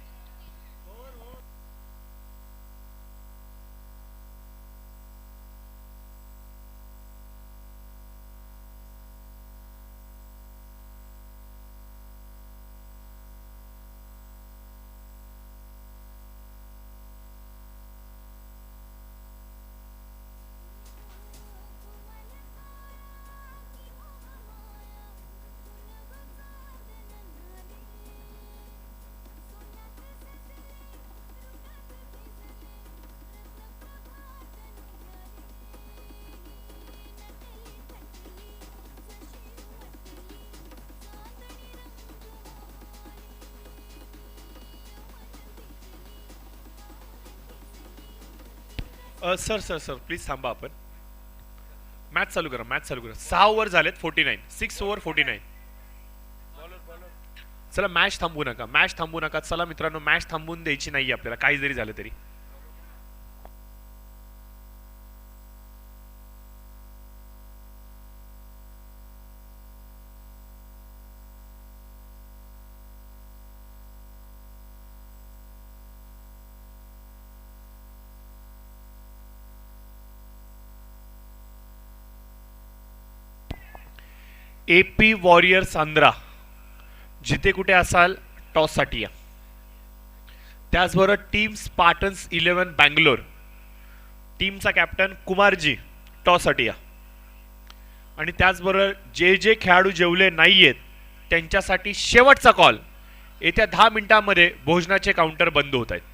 सर सर सर प्लीज थांबा आपण. मॅच चालू करा, मॅच चालू करा. 6 ओव्हर झालेत 49, 6 ओव्हर 49. चला मॅच थांबवू नका, मॅच थांबवू नका. चला मित्रांनो, मॅच थांबवून द्यायची नाही आपल्याला, काही जरी झालं तरी. AP वॉरियर्स आंध्रा, जिथे कुठे असाल टॉससाठी या. त्याचबरोबर टीम स्पार्टन्स 11 बँगलोर, टीमचा कॅप्टन कुमारजी, टॉससाठी या. आणि त्याचबरोबर जे जे खेळाडू जेवले नाहीयेत त्यांच्यासाठी शेवटचा कॉल. येत्या 10 मिनिटांमध्ये भोजनाचे काउंटर बंद होत आहेत.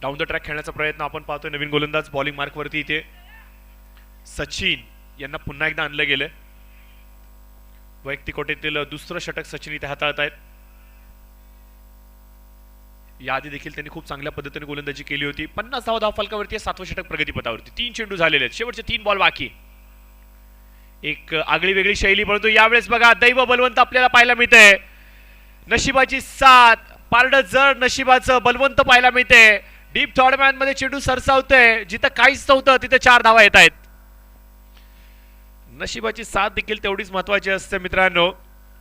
डाऊन द ट्रॅक खेळण्याचा प्रयत्न आपण पाहतोय. नवीन गोलंदाज बॉलिंग मार्कवरती इथे सचिन यांना पुन्हा एकदा आणलं गेलं. वैयक्तिक कोटीतील दुसरं षटक सचिन इथे हाताळत आहेत. याआधी देखील त्यांनी खूप चांगल्या पद्धतीने गोलंदाजी केली होती. 50 धावा फलकावरती, 7वं षटक प्रगतीपथावरती. 3 चेंडू झालेले आहेत, शेवटचे 3 बॉल बाकी. एक आगळी वेगळी शैली, परंतु यावेळेस बघा दैव बलवंत आपल्याला पाहायला मिळतंय. नशिबाची साथ, पारड जड नशिबाचं बलवंत पाहायला मिळते. डीप थॉर्डमॅन मध्ये चेंडू सरसावतोय, जिथं काहीच नव्हतं तिथे 4 धावा येत आहेत. नशिबाची साथ देखील तेवढीच महत्वाची असते मित्रांनो.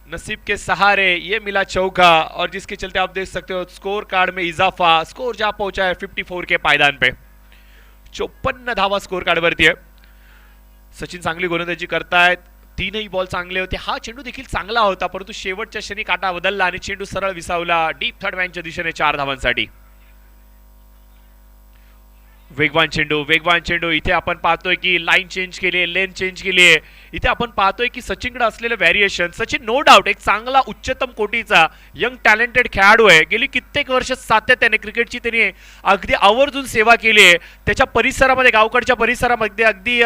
नसीब के सहारे ये मिला चौका, और जिसके चलते आप देख सकते हो स्कोर कार्ड में इजाफा. स्कोर जा पहुंचा है 54 के पायदान पे. 54 धावा स्कोर कार्ड वरती आहे. सचिन चांगली गोलंदाजी करतायत. 3ही बॉल चांगले होते. हा चेंडू देखील चांगला होता, परंतु शेवटच्या क्षणी काटा बदलला आणि चेंडू सरळ विसावला डीप थर्ड मॅनच्या दिशेने 4 धावांसाठी. वेगवान चेंडू इथे आपण पाहतोय की लाईन चेंज केली, लेन चेंज केली आहे. इथे आपण पाहतोय की सचिनकडे असलेलं व्हेरिएशन. सचिन नो डाऊट एक चांगला उच्चतम कोटीचा यंग टॅलेंटेड खेळाडू आहे. गेली कित्येक वर्ष सातत्याने क्रिकेटची त्यांनी अगदी आवर्जून सेवा केली आहे. त्याच्या परिसरामध्ये, गावकडच्या परिसरामध्ये, अगदी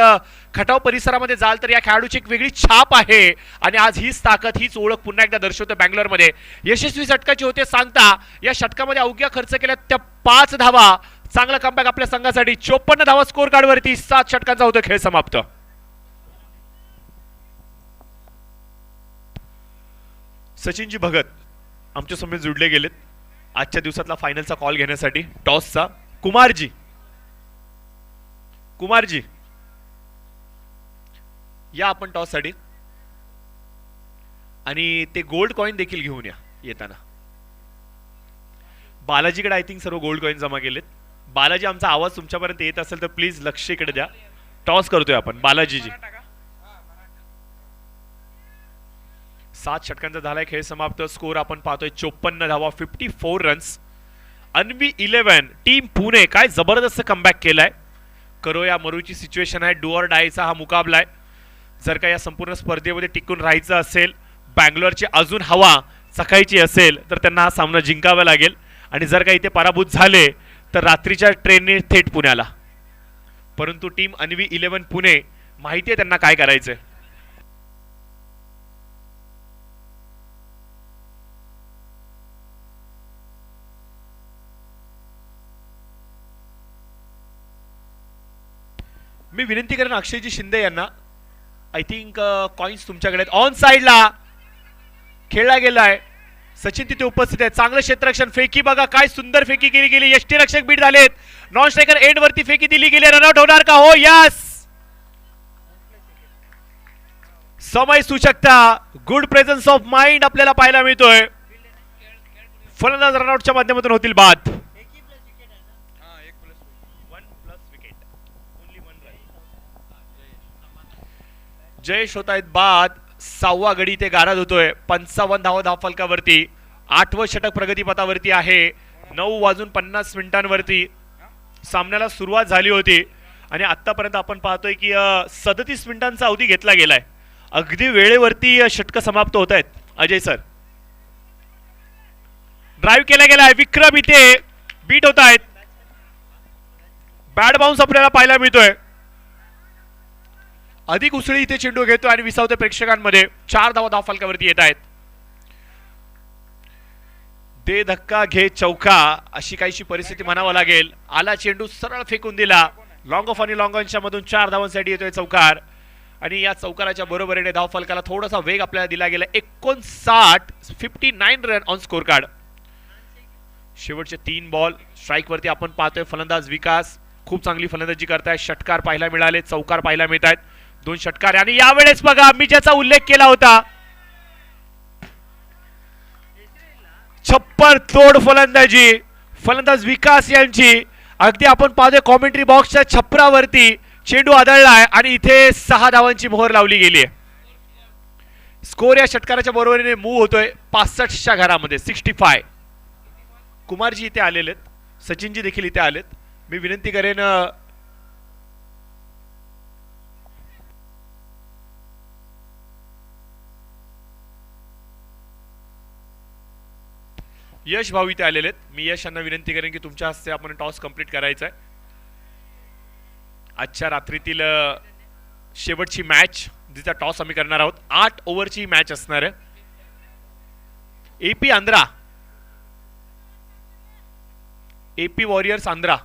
खटाव परिसरामध्ये जाल तर या खेळाडूची एक वेगळी छाप आहे. आणि आज हीच ताकद, हीच ओळख पुन्हा एकदा दर्शवते बँगलोरमध्ये. यशस्वी षटकाची होते सांगता, या षटकामध्ये अवघ्या खर्च केल्या त्या 5 धावा. चांगला कमबॅक आपल्या संघासाठी. 54 धावा स्कोर कार्ड वरती. 7 षटकांचा होतो खेळ समाप्त. सचिनजी भगत आमच्या समोर जुडले गेलेत आजच्या दिवसातला फायनलचा कॉल घेण्यासाठी टॉसचा. कुमारजी या आपण टॉस साठी, आणि ते गोल्ड कॉइन देखील घेऊन या येताना. बालाजीकडे आय थिंक सर्व गोल्ड कॉइन जमा केलेत. बालाजी, आमचा आवाज तुमच्यापर्यंत येत असेल तर प्लीज लक्ष इकडे द्या. टॉस करतोय आपण. बालाजीजी 7 षटकांचा झालाय खेळ समाप्त. स्कोर आपण पाहतोय 54 धावा, 54 रन्स. अन्वी 11 टीम पुणे काय जबरदस्त कमबॅक केलाय. करो या मरूची सिच्युएशन आहे. डू ऑर डायचा हा मुकाबला आहे. जर का या संपूर्ण स्पर्धेमध्ये टिकून राहायचं असेल, बँगलोरची अजून हवा चखायची असेल तर त्यांना हा सामना जिंकावा लागेल. आणि जर का इथे पराभूत झाले तर रात्रीच्या ट्रेनने थेट पुण्याला. परंतु टीम अन्वी 11 पुणे माहिती आहे त्यांना काय करायचंय. मी विनंती करेन अक्षयजी शिंदे यांना, आय थिंक कॉइन्स तुमच्याकडे आहेत. ऑन साइडला खेळला गेलाय. सचिन तिथे उपस्थित आहे. चांगलं क्षेत्ररक्षण. फेकी बघा काय सुंदर फेकी केली गेली. यष्टीरक्षक बीट झालेत. नॉन स्ट्रायकर एंड वरती फेकी दिली गेली. रनआउट होणार का? हो, यस. समय सूचकता, गुड प्रेझेन्स ऑफ माइंड आपल्याला पाहायला मिळतोय. फलंदाज रनआउटच्या माध्यमातून होतील बाद. जयेश होत आहेत बाद. 6वा गडी ते गारद होतोय. 55 धावा धावफलकावरती. 8वं षटक प्रगतीपथावरती आहे. 9:50 सामन्याला सुरुवात झाली होती आणि आतापर्यंत आपण पाहतोय की 37 मिनिटांचा अवधी घेतला गेलाय. अगदी वेळेवरती षटक समाप्त होत आहेत. अजय सर, ड्राईव्ह केला गेलाय. विक्रम इथे बीट होत आहेत. बॅट बाउन्स आपल्याला पाहायला मिळतोय. अधिक उसळी इथे चेंडू घेतो आणि विसावते प्रेक्षकांमध्ये. 4 धावा धावफलकावरती येत आहेत. दे धक्का घे चौका अशी काहीशी परिस्थिती म्हणावं लागेल. आला चेंडू सरळ फेकून दिला. लॉंग ऑफ आणि लॉंग ऑनच्या मधून 4 धावांसाठी येतोय चौकार आणि या चौकाराच्या बरोबरीने धावफलकाला थोडासा वेग आपल्याला दिला गेला. 59 रन ऑन स्कोर कार्ड. शेवटचे 3 बॉल स्ट्राईक वरती आपण पाहतोय. फलंदाज विकास खूप चांगली फलंदाजी करतायत. षटकार पाहायला मिळाले, चौकार पाहायला मिळत आहेत. 2 षटकार आणि यावेळेस बघा मी ज्याचा उल्लेख केला होता, छप्पर तोड फलंदाजी फलंदाज विकास यांची. अगदी आपण पाहतोय कॉमेंट्री बॉक्सच्या छपरावरती चेंडू आदळलाय आणि इथे 6 धावांची मोहर लावली गेली आहे. स्कोर या षटकाराच्या बरोबरीने मूव्ह होतोय 65च्या घरामध्ये. 65. कुमारजी इथे आलेले आहेत, सचिनजी देखील इथे आलेत. मी विनंती करेन यश भाऊ इथे आलेले आहेत. मी यश यांना विनंती करेन की तुमच्या हस्ते आपण टॉस कंप्लीट करायचा आहे. आजच्या रात्रीतील शेवटची मॅच जिचा टॉस आम्ही करणार आहोत. 8 ओव्हरची मॅच असणार आहे. AP Andhra, AP warriors Andhra.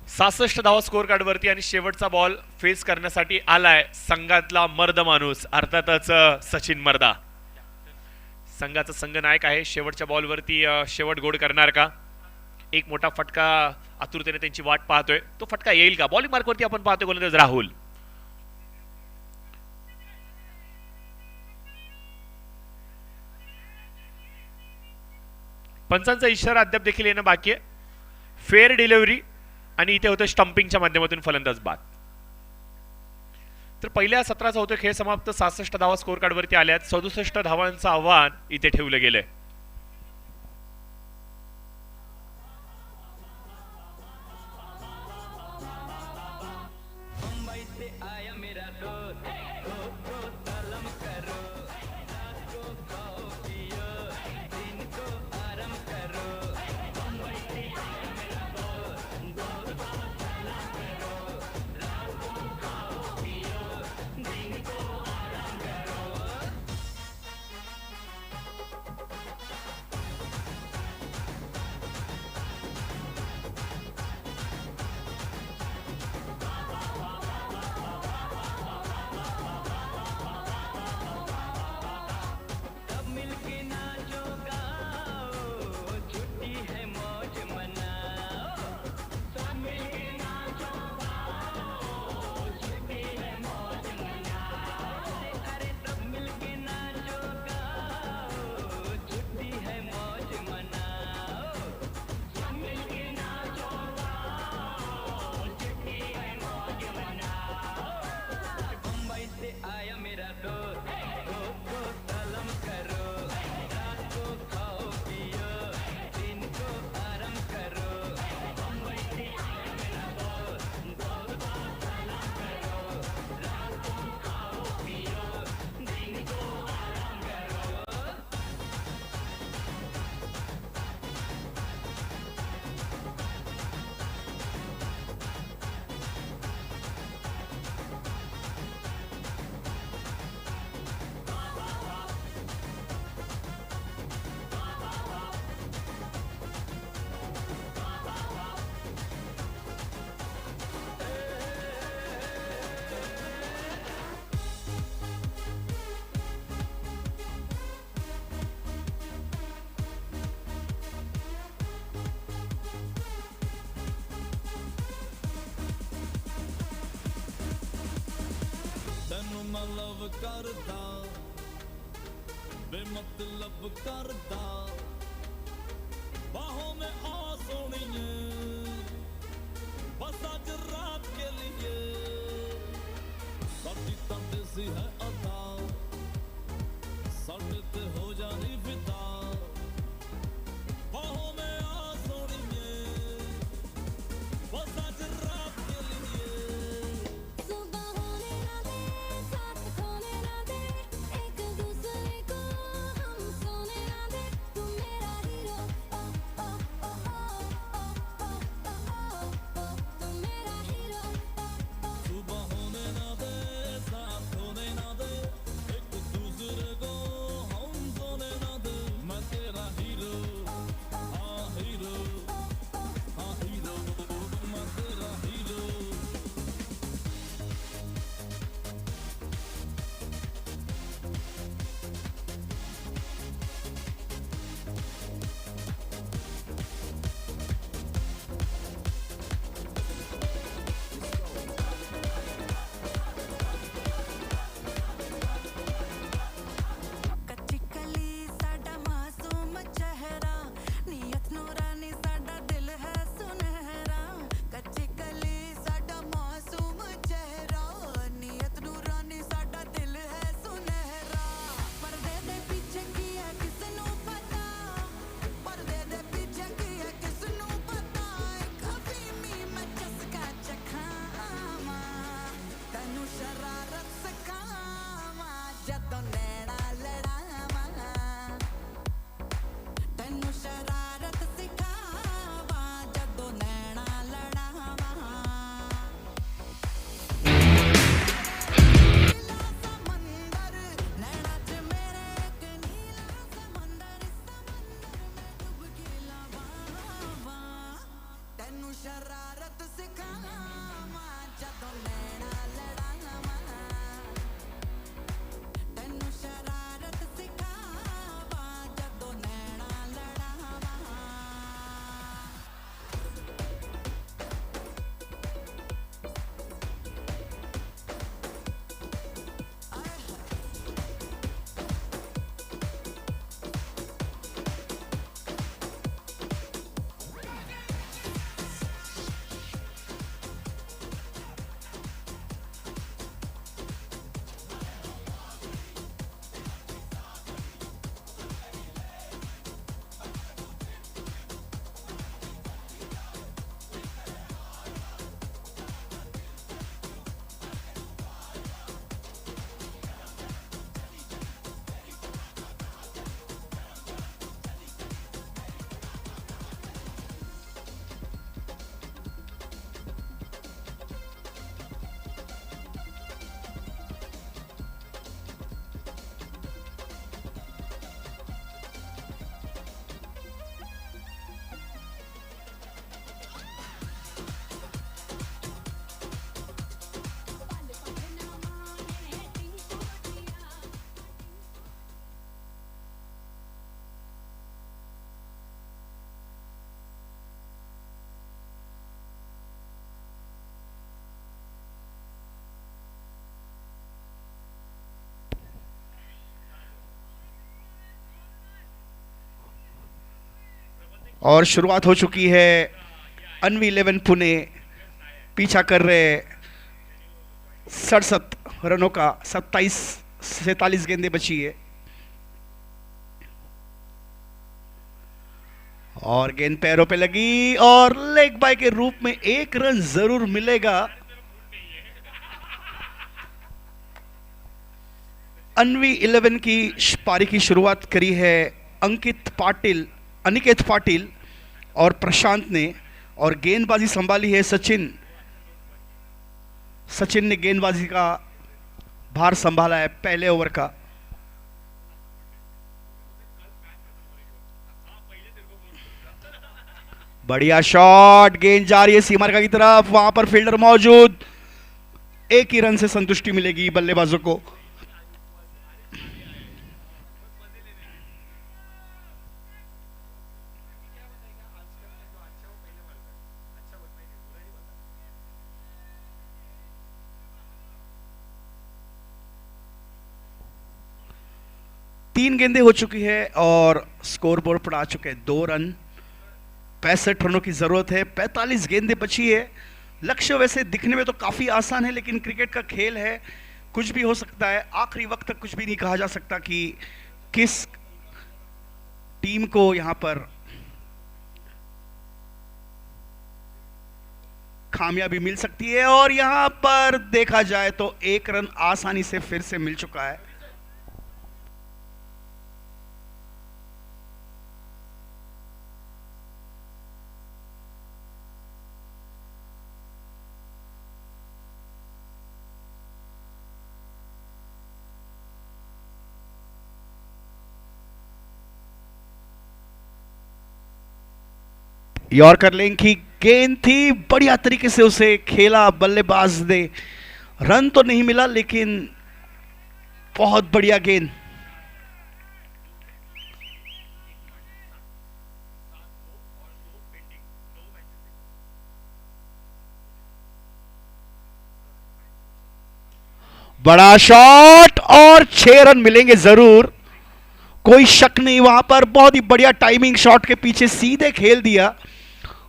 सासष्ट धावा स्कोर कार्ड वरती आणि शेवटचा बॉल फेस करण्यासाठी आलाय संघातला मर्द माणूस, अर्थातच सचिन मर्दा. संघाचा संघनायक आहे. शेवटच्या बॉल वरती शेवट गोड करणार का? एक मोठा फटका आतुरतेने त्यांची वाट पाहतोय. तो फटका येईल का? बॉलिंग मार्क वरती आपण पाहतोय गोलंदाज राहुल. पंचांचा इशारा अद्याप देखील येणं बाकी आहे. फेअर डिलिव्हरी आणि इथे होतं स्टंपिंगच्या माध्यमातून फलंदाज बाद. तर पहिल्या सत्राचा होतो खेळ समाप्त. 66 धावा स्कोर कार्ड वरती आल्यात. 67 धावांचं आव्हान इथे ठेवलं गेलंय. लव करदा बेमतलब करदा बाहों में आ सोनिए और शुरुआत हो चुकी है। अन्वी 11 पुणे पीछा कर रहे 67 रनों का। 47 गेंदें बची है और गेंद पैरों पे लगी और लेग बाय के रूप में 1 रन जरूर मिलेगा। अन्वी 11 की पारी की शुरुआत करी है अनिकेत पाटिल और प्रशांत ने, और गेंदबाजी संभाली है सचिन ने गेंदबाजी का भार संभाला है पहले ओवर का। बढ़िया शॉट, गेंद जा रही है सीमा रेखा की तरफ, वहां पर फील्डर मौजूद। 1 ही रन से संतुष्टि मिलेगी बल्लेबाजों को। तीन गेंदें हो चुकी है और स्कोर बोर्ड पर आ चुके हैं 2 रन। 65 रनों की जरूरत है, 45 गेंदें बची है। लक्ष्य वैसे दिखने में तो काफी आसान है, लेकिन क्रिकेट का खेल है, कुछ भी हो सकता है। आखिरी वक्त तक कुछ भी नहीं कहा जा सकता कि किस टीम को यहां पर कामयाबी मिल सकती है। और यहां पर देखा जाए तो 1 रन आसानी से फिर से मिल चुका है। यॉर्कर लेंथ की गेंद थी, बढ़िया तरीके से उसे खेला बल्लेबाज ने। रन तो नहीं मिला, लेकिन बहुत बढ़िया गेंद। बड़ा शॉट और 6 रन मिलेंगे जरूर, कोई शक नहीं। वहां पर बहुत ही बढ़िया टाइमिंग, शॉट के पीछे सीधे खेल दिया।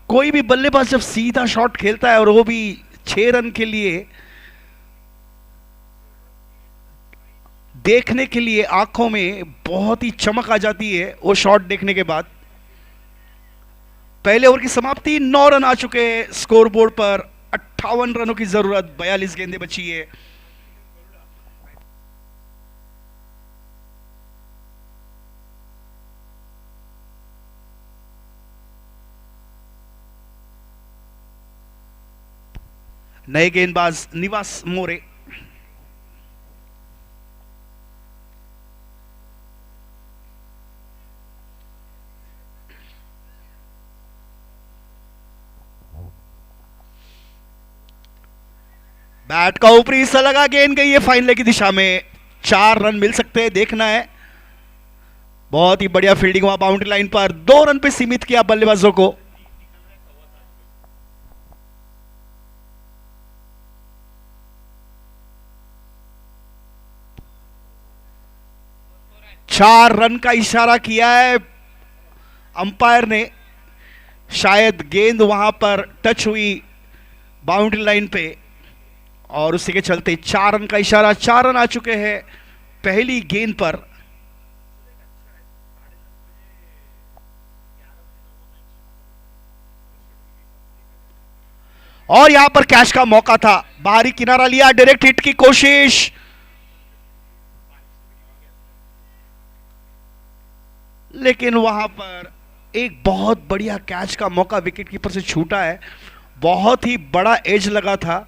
कोई भी बल्लेबाज जब सीधा शॉट खेलता है और वो भी 6 रन के लिए, देखने के लिए आंखों में बहुत ही चमक आ जाती है वो शॉट देखने के बाद। पहले ओवर की समाप्ति, 9 रन आ चुके हैं स्कोर बोर्ड पर। 58 रनों की जरूरत, 42 गेंदें बची है। नए गेंदबाज निवास मोरे। बैट का ऊपरी हिस्सा लगा, गेंद गई है फाइन लेग की दिशा में। 4 रन मिल सकते हैं, देखना है। बहुत ही बढ़िया फील्डिंग वहां बाउंड्री लाइन पर, 2 रन पे सीमित किया बल्लेबाजों को। चार रन का इशारा किया है अंपायर ने। शायद गेंद वहां पर टच हुई बाउंड्री लाइन पे और उसी के चलते 4 रन का इशारा। 4 रन आ चुके हैं पहली गेंद पर। और यहां पर कैच का मौका था, बाहरी किनारा लिया, डायरेक्ट हिट की कोशिश, लेकिन वहां पर एक बहुत बढ़िया कैच का मौका विकेट कीपर से छूटा है। बहुत ही बड़ा एज लगा था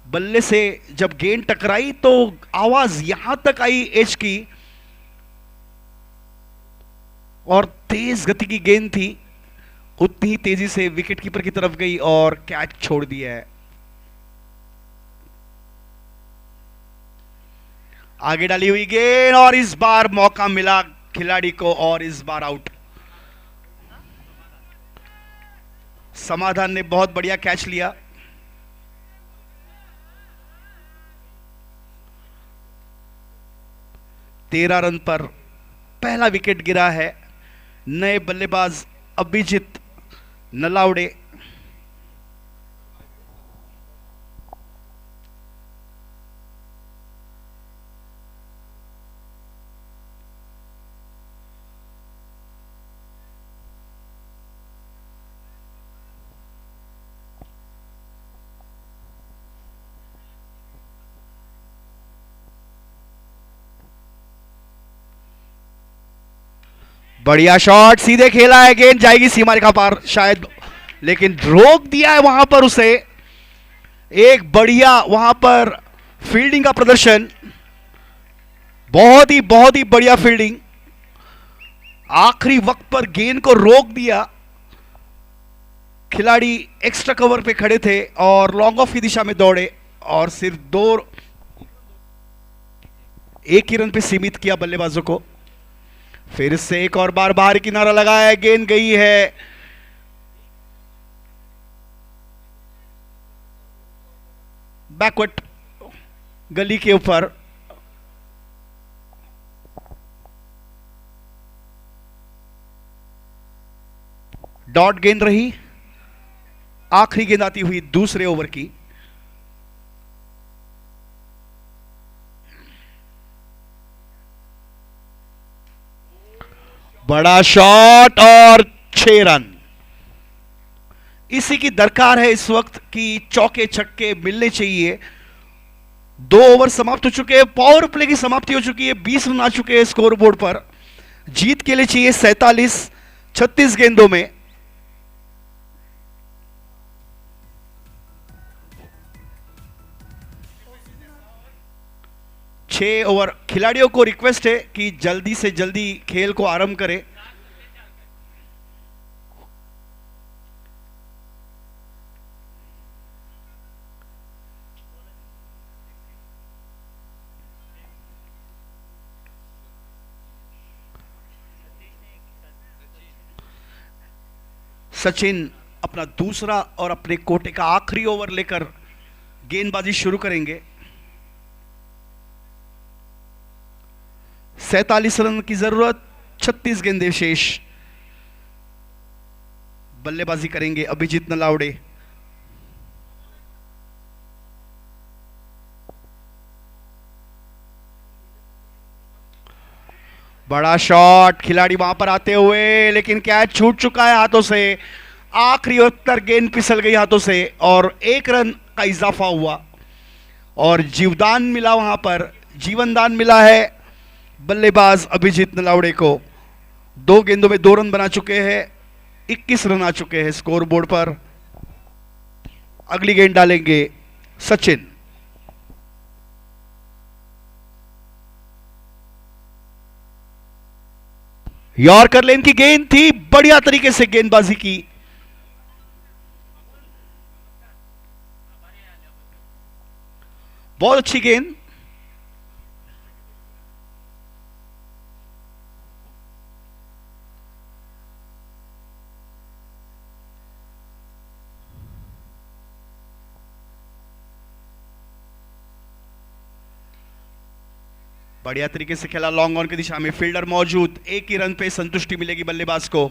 बल्ले से, जब गेंद टकराई तो आवाज यहां तक आई एज की, और तेज गति की गेंद थी, उतनी ही तेजी से विकेट कीपर की तरफ गई और कैच छोड़ दिया है। आगे डाली हुई गेंद और इस बार मौका मिला खिलाड़ी को और इस बार आउट। समाधान ने बहुत बढ़िया कैच लिया। तेरह रन पर पहला विकेट गिरा है। नए बल्लेबाज अभिजीत नलावड़े। बढ़िया शॉट, सीधे खेला है, गेंद जाएगी सीमा रेखा पार शायद, लेकिन रोक दिया है वहां पर उसे। एक बढ़िया वहां पर फील्डिंग का प्रदर्शन, बहुत ही बढ़िया फील्डिंग। आखिरी वक्त पर गेंद को रोक दिया। खिलाड़ी एक्स्ट्रा कवर पे खड़े थे और लॉन्ग ऑफ की दिशा में दौड़े और सिर्फ एक ही रन पे सीमित किया बल्लेबाजों को। फिर से एक और बार बाहर किनारा लगाया, गेंद गई है बैकवर्ड गली के ऊपर। डॉट गेंद रही, आखिरी गेंद आती हुई दूसरे ओवर की। बड़ा शॉट और 6 रन। इसी की दरकार है इस वक्त कि चौके छक्के मिलने चाहिए। 2 ओवर समाप्त हो चुके हैं, पावर प्ले की समाप्ति हो चुकी है, 20 रन आ चुके हैं स्कोर बोर्ड पर। जीत के लिए चाहिए 47 36 गेंदों में। छह ओवर। खिलाड़ियों को रिक्वेस्ट है कि जल्दी से जल्दी खेल को आरंभ करें। सचिन अपना दूसरा और अपने कोटे का आखिरी ओवर लेकर गेंदबाजी शुरू करेंगे। 47 रन की जरूरत, 36 गेंदें शेष। बल्लेबाजी करेंगे अभिजीत नलावड़े। बड़ा शॉट, खिलाड़ी वहां पर आते हुए, लेकिन कैच छूट चुका है हाथों से। आखिरी उत्तर गेंद फिसल गई हाथों से और 1 रन का इजाफा हुआ और जीवदान मिला, वहां पर जीवनदान मिला है बल्लेबाज अभिजीत नलावड़े को। 2 गेंदों में 2 रन बना चुके हैं, 21 रन आ चुके हैं स्कोर बोर्ड पर। अगली गेंद डालेंगे सचिन। यॉर्कर लेन की गेंद थी, बढ़िया तरीके से गेंदबाजी की। बहुत अच्छी गेंद। बढ़िया तरीके से खेला, लॉन्ग ऑन की दिशा में फील्डर मौजूद, 1 ही रन पे संतुष्टि मिलेगी बल्लेबाज को।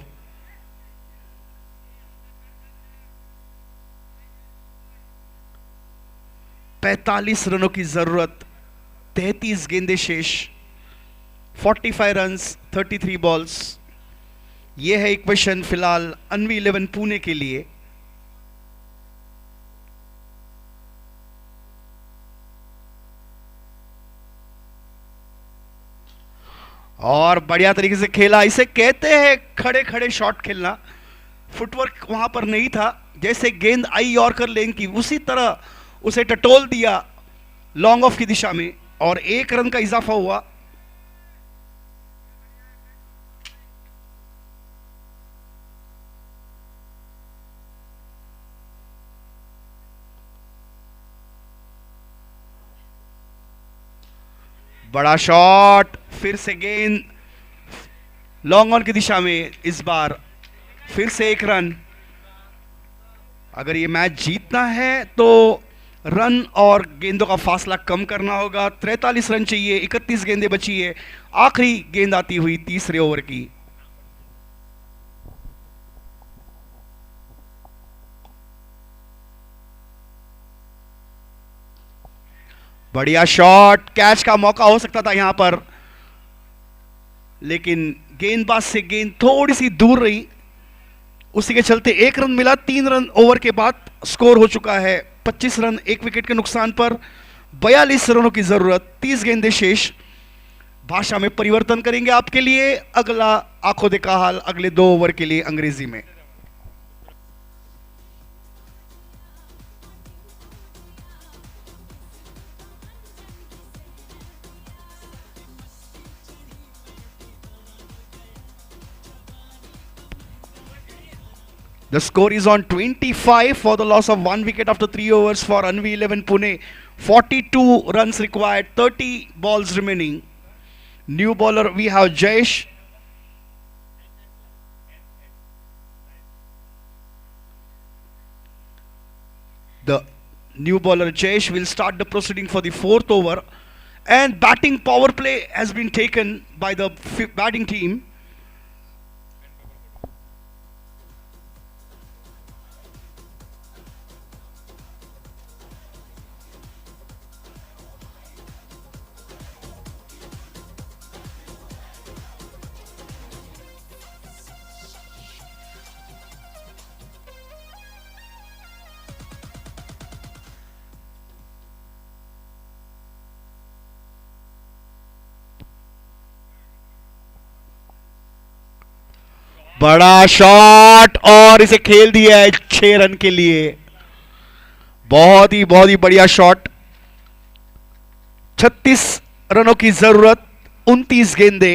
पैंतालीस रनों की जरूरत, 33 गेंदें शेष, 45 रन्स 33 बॉल्स। यह है इक्वेशन फिलहाल अनवी 11 पुणे के लिए। और बढ़िया तरीके से खेला, इसे कहते हैं खड़े खड़े शॉट खेलना। फुटवर्क वहां पर नहीं था, जैसे गेंद आई यॉर्कर लेन की उसी तरह उसे टटोल दिया लॉन्ग ऑफ की दिशा में और 1 रन का इजाफा हुआ। बड़ा शॉट, फिर से गेंद लॉन्ग ऑन की दिशा में, इस बार फिर से 1 रन। अगर ये मैच जीतना है तो रन और गेंदों का फासला कम करना होगा। 43 रन चाहिए, 31 गेंदें बची है। आखिरी गेंद आती हुई तीसरे ओवर की। बढ़िया शॉट, कैच का मौका हो सकता था यहां पर, लेकिन गेंदबाज से गेंद थोड़ी सी दूर रही, उसी के चलते 1 रन मिला। 3 रन ओवर के बाद स्कोर हो चुका है 25 रन, 1 विकेट के नुकसान पर 42 रनों की जरूरत, 30 गेंदें शेष। भाषा में परिवर्तन करेंगे आपके लिए, अगला आंखों देखा हाल अगले 2 ओवर के लिए अंग्रेजी में। The score is on 25 for the loss of 1 wicket after 3 overs for Anvi 11 Pune. 42 runs required, 30 balls remaining. New bowler we have Jayesh. The new bowler Jayesh will start the proceeding for the 4th over. And batting power play has been taken by the batting team. बड़ा shot और इसे खेल दिया है 6 run के लिए। बहुत ही बढ़िया shot. 36 रनों की जरूरत, 29 गेंदे,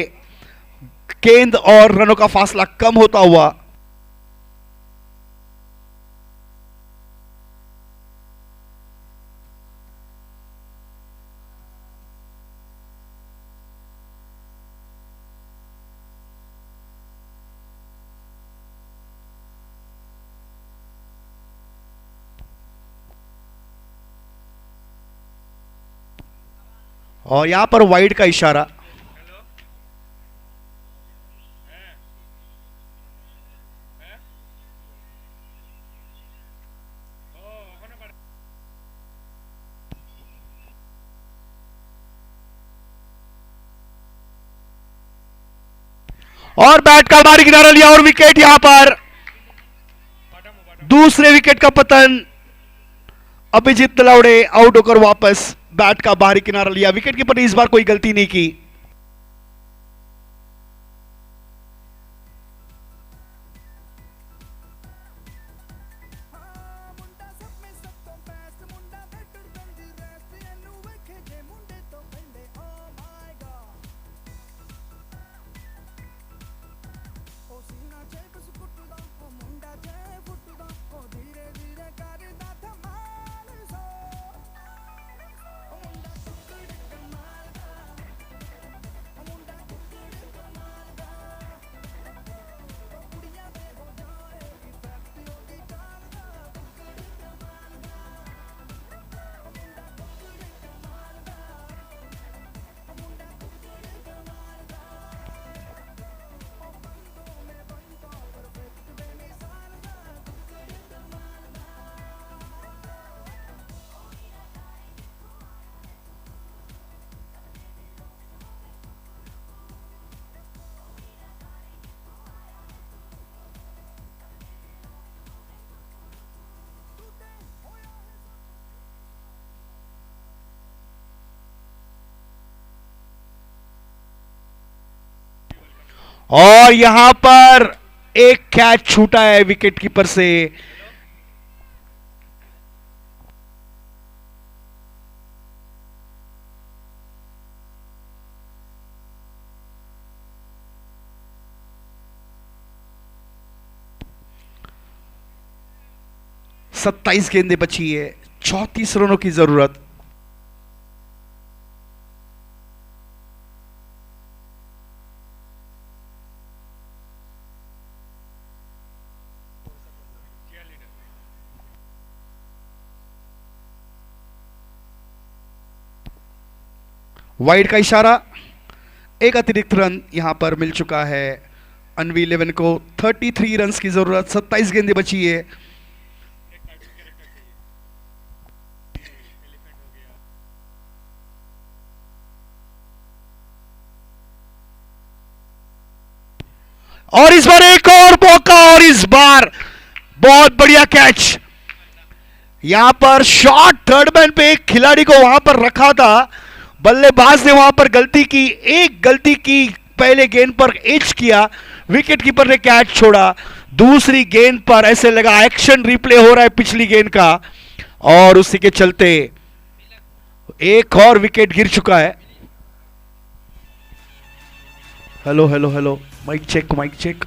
गेंद और रनों का फासला कम होता हुआ। और यहां पर वाइड का इशारा। और बैट का बारी किनारा लिया और विकेट, यहां पर दूसरे विकेट का पतन। अभिजीत तलवड़े आउट होकर वापस बैट का बाहरी किनारा लिया। विकेट कीपर ने इस बार कोई गलती नहीं की। और यहां पर एक कैच छूटा है विकेट कीपर से। सत्ताईस गेंदें बची है, 34 रनों की जरूरत। वाइड का इशारा, एक अतिरिक्त रन यहां पर मिल चुका है अनवी 11 को। 33 रन की जरूरत, 27 गेंदें बची है। और इस बार एक और मौका, और इस बार बहुत बढ़िया कैच। यहां पर शॉट थर्ड मैन पे एक खिलाड़ी को वहां पर रखा था, बल्लेबाज ने वहां पर गलती की, एक गलती की, पहले गेंद पर एच किया, विकेट कीपर ने कैच छोड़ा। दूसरी गेंद पर ऐसे लगा एक्शन रिप्ले हो रहा है पिछली गेंद का, और उसी के चलते एक और विकेट गिर चुका है। Hello hello hello, mike check, mike check.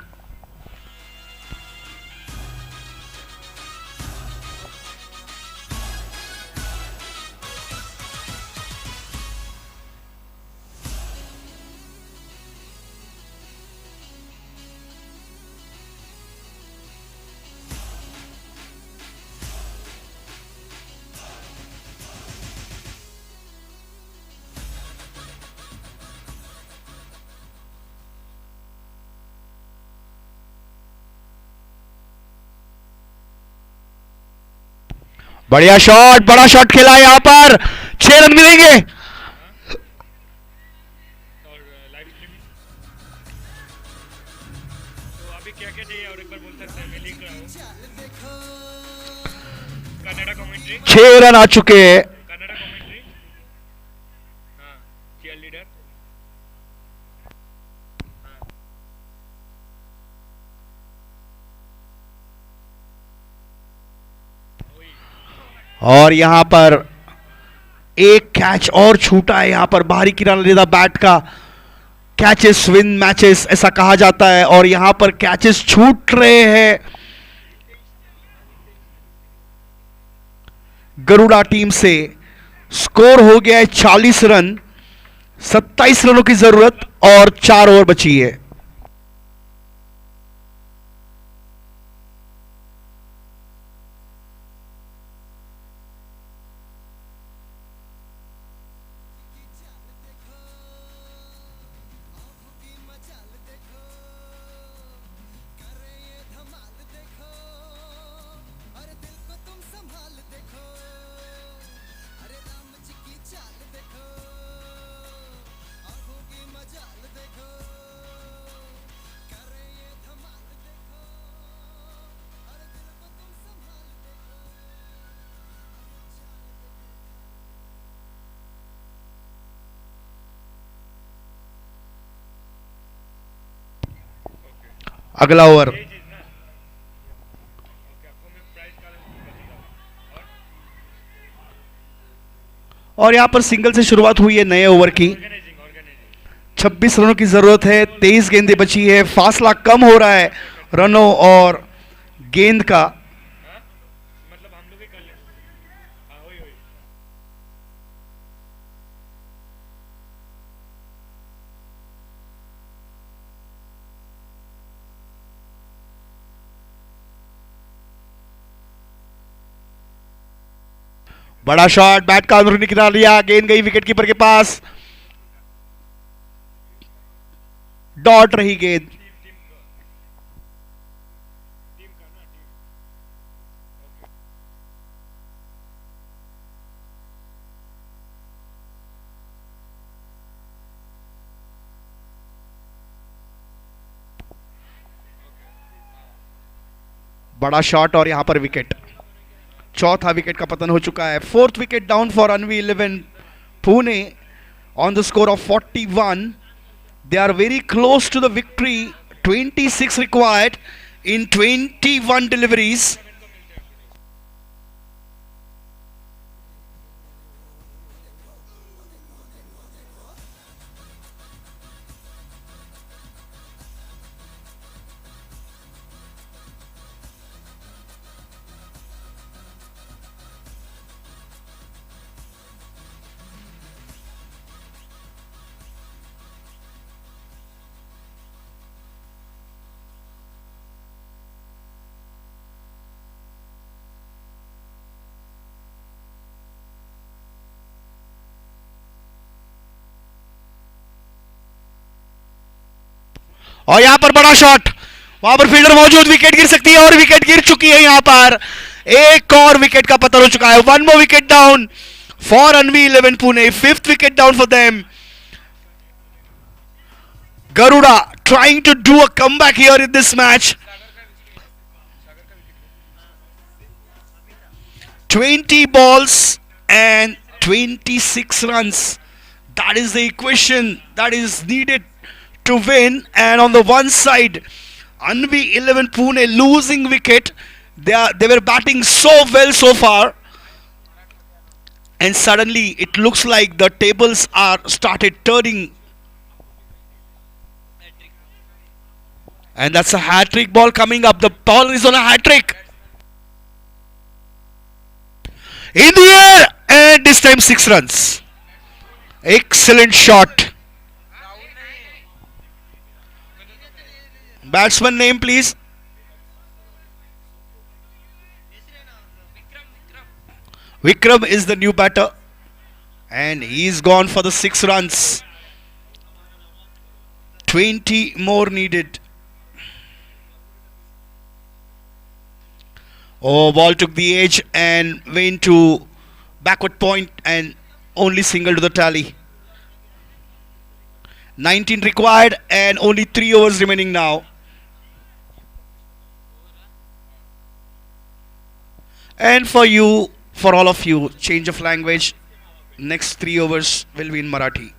बढ़िया शॉट, बड़ा शॉट खेला है, यहां पर 6 रन मिलेंगे। और लाइव स्ट्रीमिंग तो अभी क्या क्या चाहिए और एक बार बोल सकते हैं, मैं लिख रहा हूँ। कन्नड़ा कमेंट्री, 6 रन आ चुके हैं। कन्नड़ा कमेंट्री, हाँ, चीयर लीडर, और यहां पर एक कैच और छूटा है, यहां पर बाहरी किनारा लेदा बैट का। कैचेस विन मैचेस ऐसा कहा जाता है, और यहां पर कैचेस छूट रहे हैं गरुड़ा टीम से। स्कोर हो गया है 40 रन, 27 रनों की जरूरत और 4 ओवर बची है। अगला ओवर, और यहां पर सिंगल से शुरुआत हुई है नए ओवर की। 26 रनों की जरूरत है, 23 गेंदें बची है, फासला कम हो रहा है रनों और गेंद का। मतलब हम लोग ही कर लें, हाँ वही वही। बड़ा शॉट, बैट का अंदरूनी किनारा लिया, गेंद गई विकेट कीपर के पास, डॉट रही गेंद। बड़ा शॉट और यहां पर विकेट, चौथा विकेट का पतन हो चुका है। Fourth wicket down for Anvi 11 Pune on the score of 41। They are very close to the victory, 26 required in 21 deliveries. और यहां पर बड़ा शॉट, वहां पर फील्डर मौजूद, विकेट गिर सकती है, और विकेट गिर चुकी है। यहां पर एक और विकेट का पतन हो चुका है। 1 more wicket down for Anvi 11 Pune, 5th wicket down for them. Garuda trying to do a comeback here in this match. 20 balls and 26 runs. That is the equation that is needed to win. And on the one side, Anvi 11 Pune losing wicket. They were batting so well so far. And suddenly it looks like the tables are started turning. And that's a hat-trick ball coming up. The ball is on a hat-trick. In the air, and this time 6 runs. Excellent shot. Batsman name, please. Vikram is the new batter, and he's gone for the 6 runs. 20 more needed. Oh, ball took the edge and went to backward point and only single to the tally. 19 required and only 3 overs remaining now. And for all of you, change of language. Next 3 overs will be in Marathi.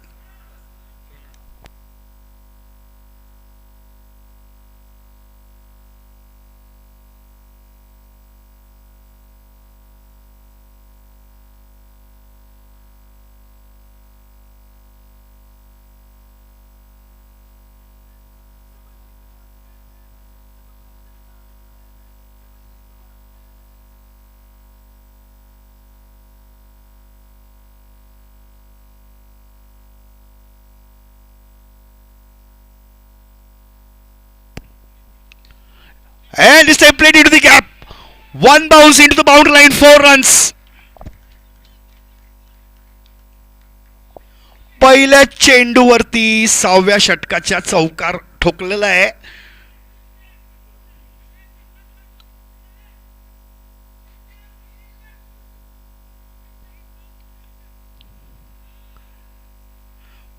And this time played into the gap. One bounce into the boundary line, 4 runs. पहिल्या चेंडूवरती 6व्या षटकाच्या चौकार ठोकलेला आहे.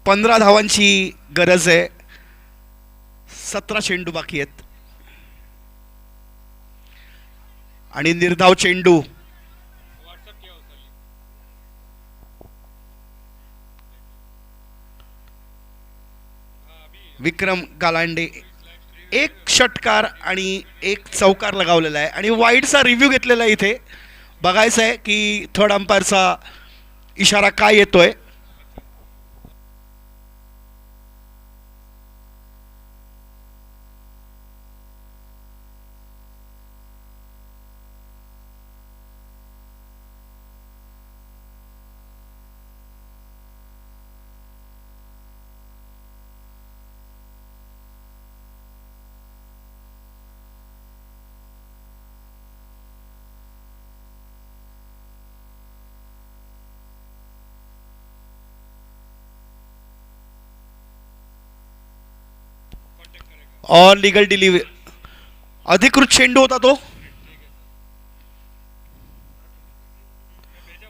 पंधरा धावांची गरज आहे. 17 चेंडू बाकी आहेत. आणि निर्धाव चेंडू. विक्रम गालांडे 1 षटकार आणि 1 चौकार लगावलेला आहे आणि वाईडचा रिव्ह्यू घेतलेला आहे. इथे बघायचं आहे की थर्ड अंपायरचा इशारा काय येतोय. और लीगल डिलीवरी अधिकृत चेंडू होता तो.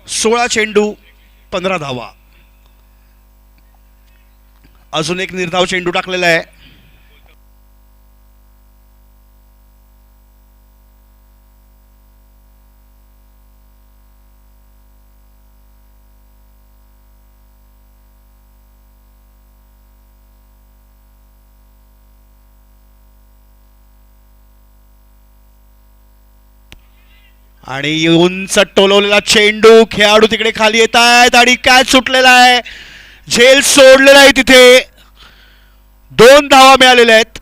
16 चेंडू 15 धावा. अजून एक निर्धाव चेंडू टाकलेला आहे. आणि उंच टोलवलेला चेंडू. खेळाडू तिकडे खाली येत आहेत आणि कॅच सुटलेला आहे. झेल सोडलेला आहे तिथे. 2 धावा मिळालेल्या आहेत.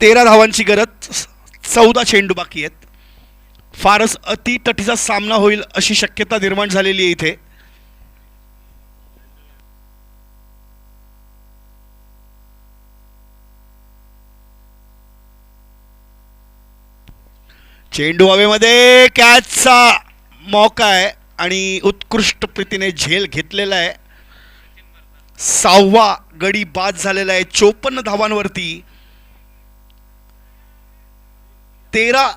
13 धावांची गरज. 14 चेंडू बाकी आहेत. फारच अतितटीचा सामना होईल अशी शक्यता निर्माण झालेली आहे इथे. चेंडू हवेमध्ये. कॅचचा मौका आहे आणि उत्कृष्ट प्रीतीने झेल घेतलेला आहे. 6वा गडी बाद झालेला आहे 54 धावांवरती. 13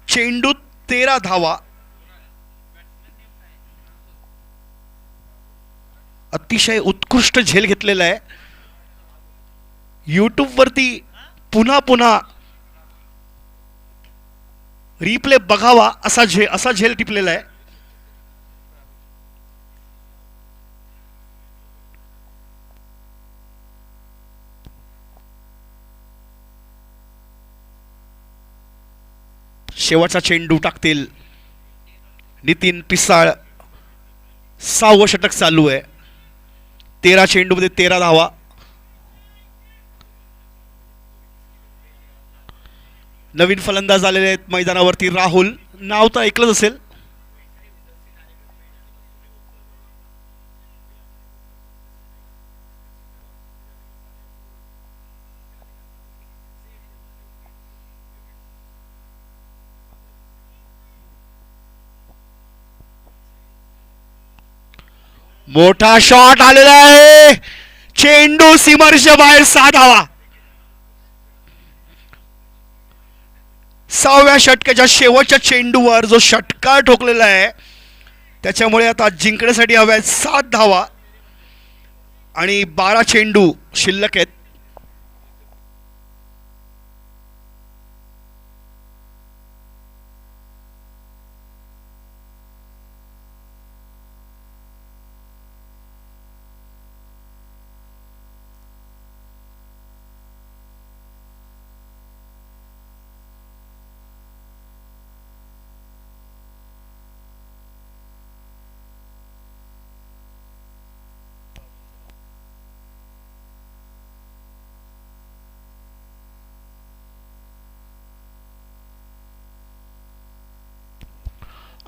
चेंडू 13 धावा. अतिशय उत्कृष्ट झेल घेतलेला आहे. यूट्यूब वरती पुन्हा पुन्हा रिप्ले बघावा असा झेल टिपलेला आहे. शेवटचा चेंडू टाकतील नितीन पिसाळ. 6वं षटक चालू आहे. 13 चेंडूमध्ये 13 धावा. नवीन फलंदाज आलेले आहेत मैदानावरती. राहुल नाव तर ऐकलंच असेल. मोठा शॉट आलेला आहे. चेंडू सीमारेषेच्या बाहेर. 6 धावा. 6व्या षटकाच्या शेवटच्या चेंडूवर जो षटकार ठोकलेला आहे त्याच्यामुळे आता जिंकण्यासाठी हव्या 7 धावा आणि 12 चेंडू शिल्लक आहेत.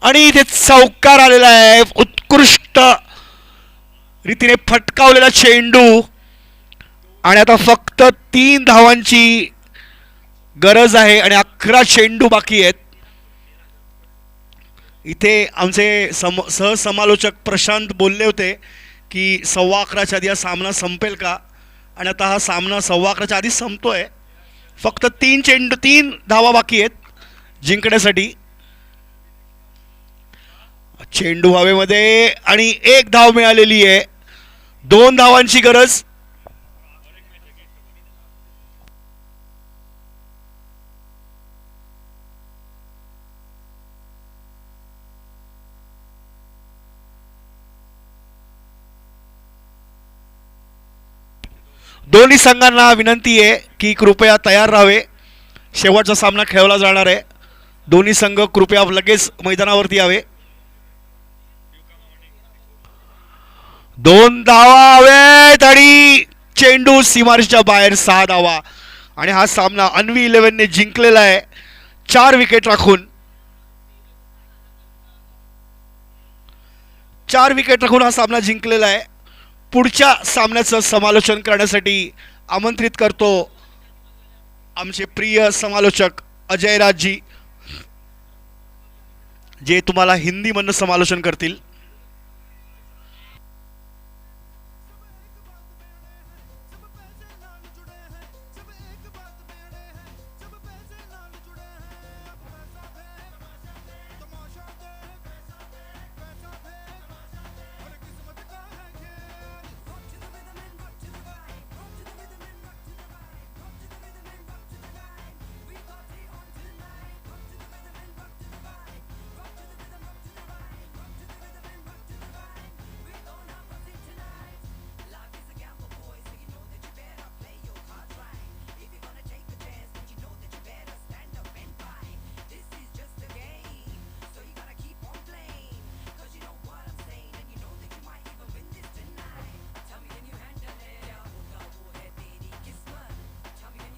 आणि इथे चौकार आलेला आहे. उत्कृष्ट रीतीने फटकावलेला चेंडू आणि आता फक्त 3 धावांची गरज आहे आणि 11 चेंडू बाकी आहेत. इथे आमचे सहसमालोचक प्रशांत बोलले होते की 11:15च्या आधी हा सामना संपेल का, आणि आता हा सामना 11:15च्या आधी संपतोय. फक्त 3 धावा बाकी आहेत जिंकण्यासाठी. चेंडू हवेमध्ये आणि 1 धाव मिळालेली आहे. 2 धावांची गरज. दोन्ही संघांना विनंती आहे की कृपया तयार राहावे. शेवटचा सामना खेळवला जाणार आहे. दोन्ही संघ कृपया लगेच मैदानावरती यावे. 2 धावा हवेत आणि चेंडू सीमारेषेच्या बाहेर. 6 धावा आणि हा सामना अन्वी 11 ने जिंकलेला आहे 4 विकेट राखून. 4 विकेट राखून हा सामना जिंकलेला आहे. पुढच्या सामन्याचं समालोचन करण्यासाठी आमंत्रित करतो आमचे प्रिय समालोचक अजय राजजी, जे तुम्हाला हिंदी मधनं समालोचन करतील.